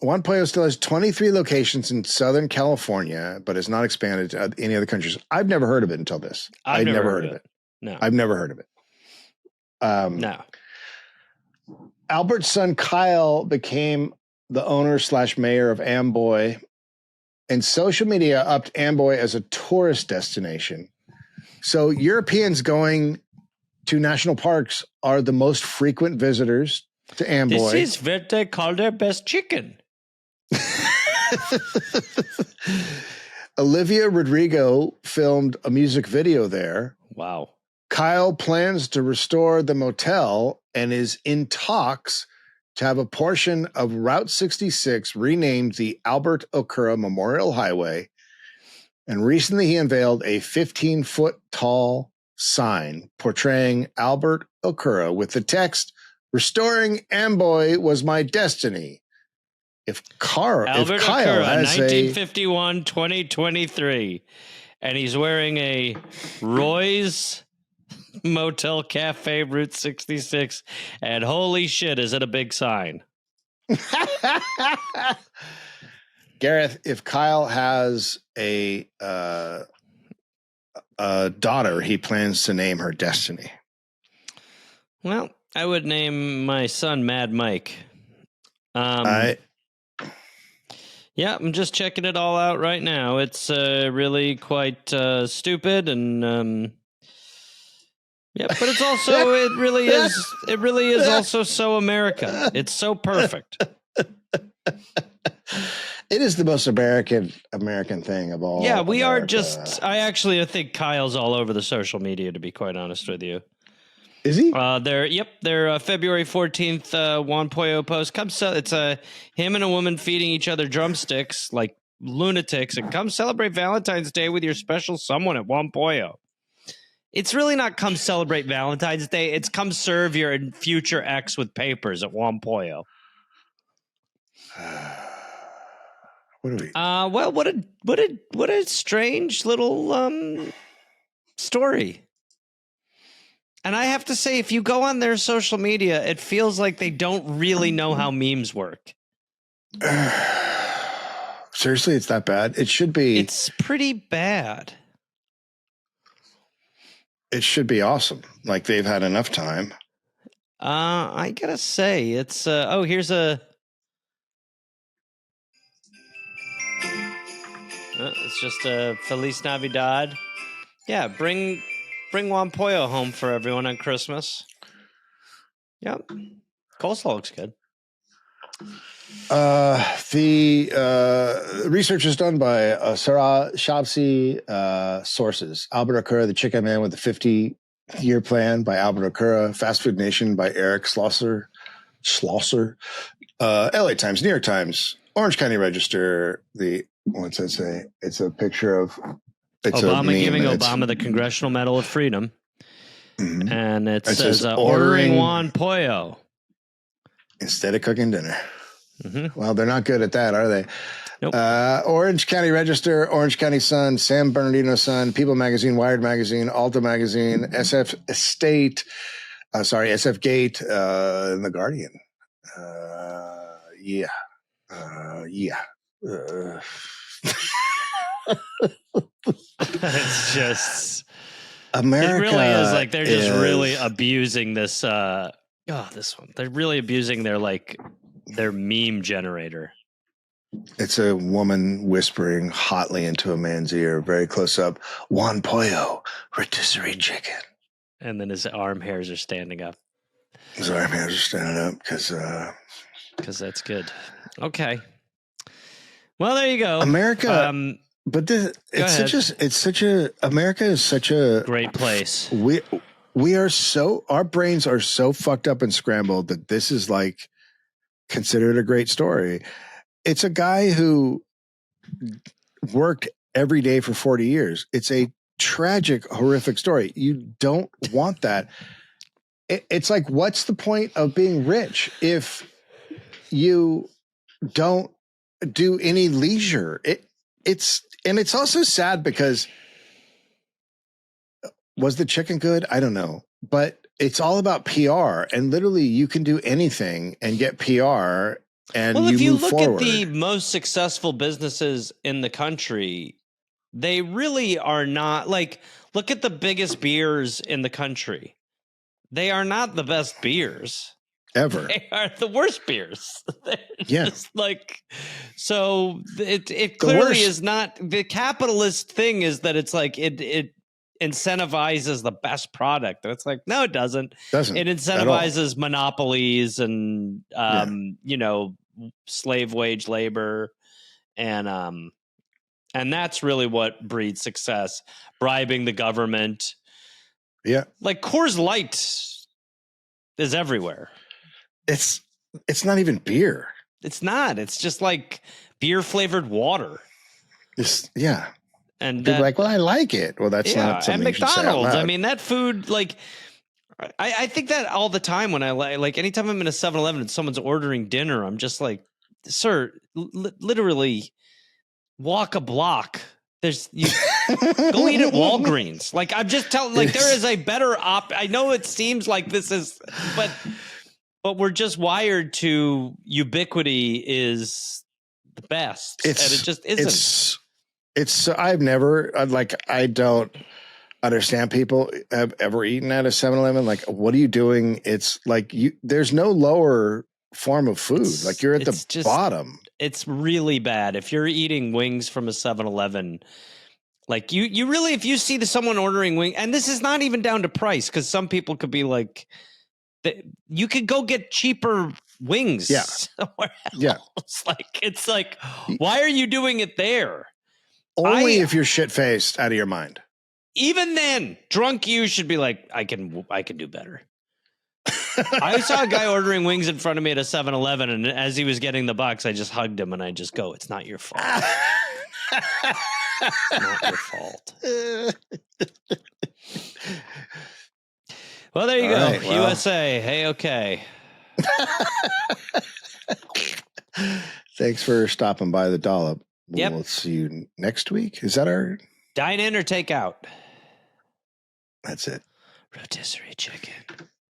Juan Pollo still has 23 locations in Southern California, but has not expanded to any other countries. I've never heard of it until this. I've never heard of it. No. I've never heard of it. No. Albert's son Kyle became the owner/mayor of Amboy, and social media upped Amboy as a tourist destination. So Europeans going to national parks are the most frequent visitors to Amboy. This is what they call their best chicken. Olivia Rodrigo filmed a music video there. Wow. Kyle plans to restore the motel and is in talks to have a portion of Route 66 renamed the Albert Okura Memorial Highway. And recently he unveiled a 15-foot tall sign portraying Albert Okura with the text, "Restoring Amboy was my destiny." If Kyle Okura, has 1951, 2023, and he's wearing a Roy's Motel Cafe Route 66, and holy shit, is it a big sign? Gareth, if Kyle has a daughter, he plans to name her Destiny. Well, I would name my son Mad Mike. Yeah, I'm just checking it all out right now. It's really quite stupid, and yeah, but it's also it really is also so America. It's so perfect. It is the most American thing of all. Yeah, we America. are just. I think Kyle's all over the social media. To be quite honest with you. Is he? Their February 14th Juan Pollo post. It's him and a woman feeding each other drumsticks like lunatics, and come celebrate Valentine's Day with your special someone at Juan Pollo. It's really not come celebrate Valentine's Day. It's come serve your future ex with papers at Juan Pollo. What are we? Well, what a strange little story. And I have to say, if you go on their social media, it feels like they don't really know how memes work. Seriously, it's that bad? It should be. It's pretty bad. It should be awesome. Like they've had enough time. I gotta say, it's here's a. It's just a Feliz Navidad. Yeah, bring Juan Pollo home for everyone on Christmas. Yep. Coleslaw looks good. The research is done by Sarah Shabsi sources. Albert Okura, the Chicken Man with the 50-year plan by Albert Okura. Fast Food Nation by Eric Schlosser. LA Times, New York Times, Orange County Register. What's that say? It's a picture of Obama giving Obama the Congressional Medal of Freedom. Mm-hmm. And it says ordering Juan Pollo instead of cooking dinner. Mm-hmm. Well, they're not good at that, are they? Nope. Orange County Register, Orange County Sun, San Bernardino Sun, People Magazine, Wired Magazine, Alta Magazine, SF Gate, and The Guardian. It's just America. It really is like they're just really abusing this. This one. They're really abusing their meme generator. It's a woman whispering hotly into a man's ear, very close up. Juan Pollo, rotisserie chicken. And then his arm hairs are standing up. His arm hairs are standing up because that's good. Okay. Our great place. Our brains are so fucked up and scrambled that this is like considered a great story. It's a guy who worked every day for 40 years. It's a tragic, horrific story. You don't want that. It's like, what's the point of being rich if you don't do any leisure? It's also sad because was the chicken good? I don't know, but it's all about PR, and literally you can do anything and get PR. And if you look forward. at the most successful businesses in the country, they really are not look at the biggest beers in the country. they are not the best beers. Ever. They are the worst beers. They're Yeah. just like, so it clearly is not the capitalist thing. Is that it's like it incentivizes the best product. And it's like, no, it doesn't. It incentivizes monopolies and slave wage labor, and that's really what breeds success. Bribing the government. Yeah. Like Coors Light is everywhere. It's not even beer. It's not. It's just like beer flavored water. Yeah. And people are like, well, I like it. Well, that's not something. And McDonald's. I mean, that food, like, I think that all the time when I like anytime I'm in a 7-Eleven and someone's ordering dinner, I'm just like, sir, literally walk a block. Go eat at Walgreens. Like, I'm just telling, like, there is a better I know it seems like this is, but we're just wired to ubiquity is the best. And it just isn't. I don't understand people have ever eaten at a 7-Eleven. Like, what are you doing? It's like there's no lower form of food. Like, you're at the bottom. It's really bad. If you're eating wings from a 7-Eleven, like you really, if you see someone ordering wing, and this is not even down to price, because some people could be like, you could go get cheaper wings. Yeah. Somewhere else. Yeah. Like, it's like, why are you doing it there? Only if you're shit-faced out of your mind. Even then, drunk you should be like, I can do better. I saw a guy ordering wings in front of me at a 7-Eleven, and as he was getting the box, I just hugged him and I just go, it's not your fault. It's not your fault. Well, there you go. Right, well. USA. Hey, okay. Thanks for stopping by the Dollop. Yep. We'll see you next week. Is that our dine in or take out? That's it. Rotisserie chicken.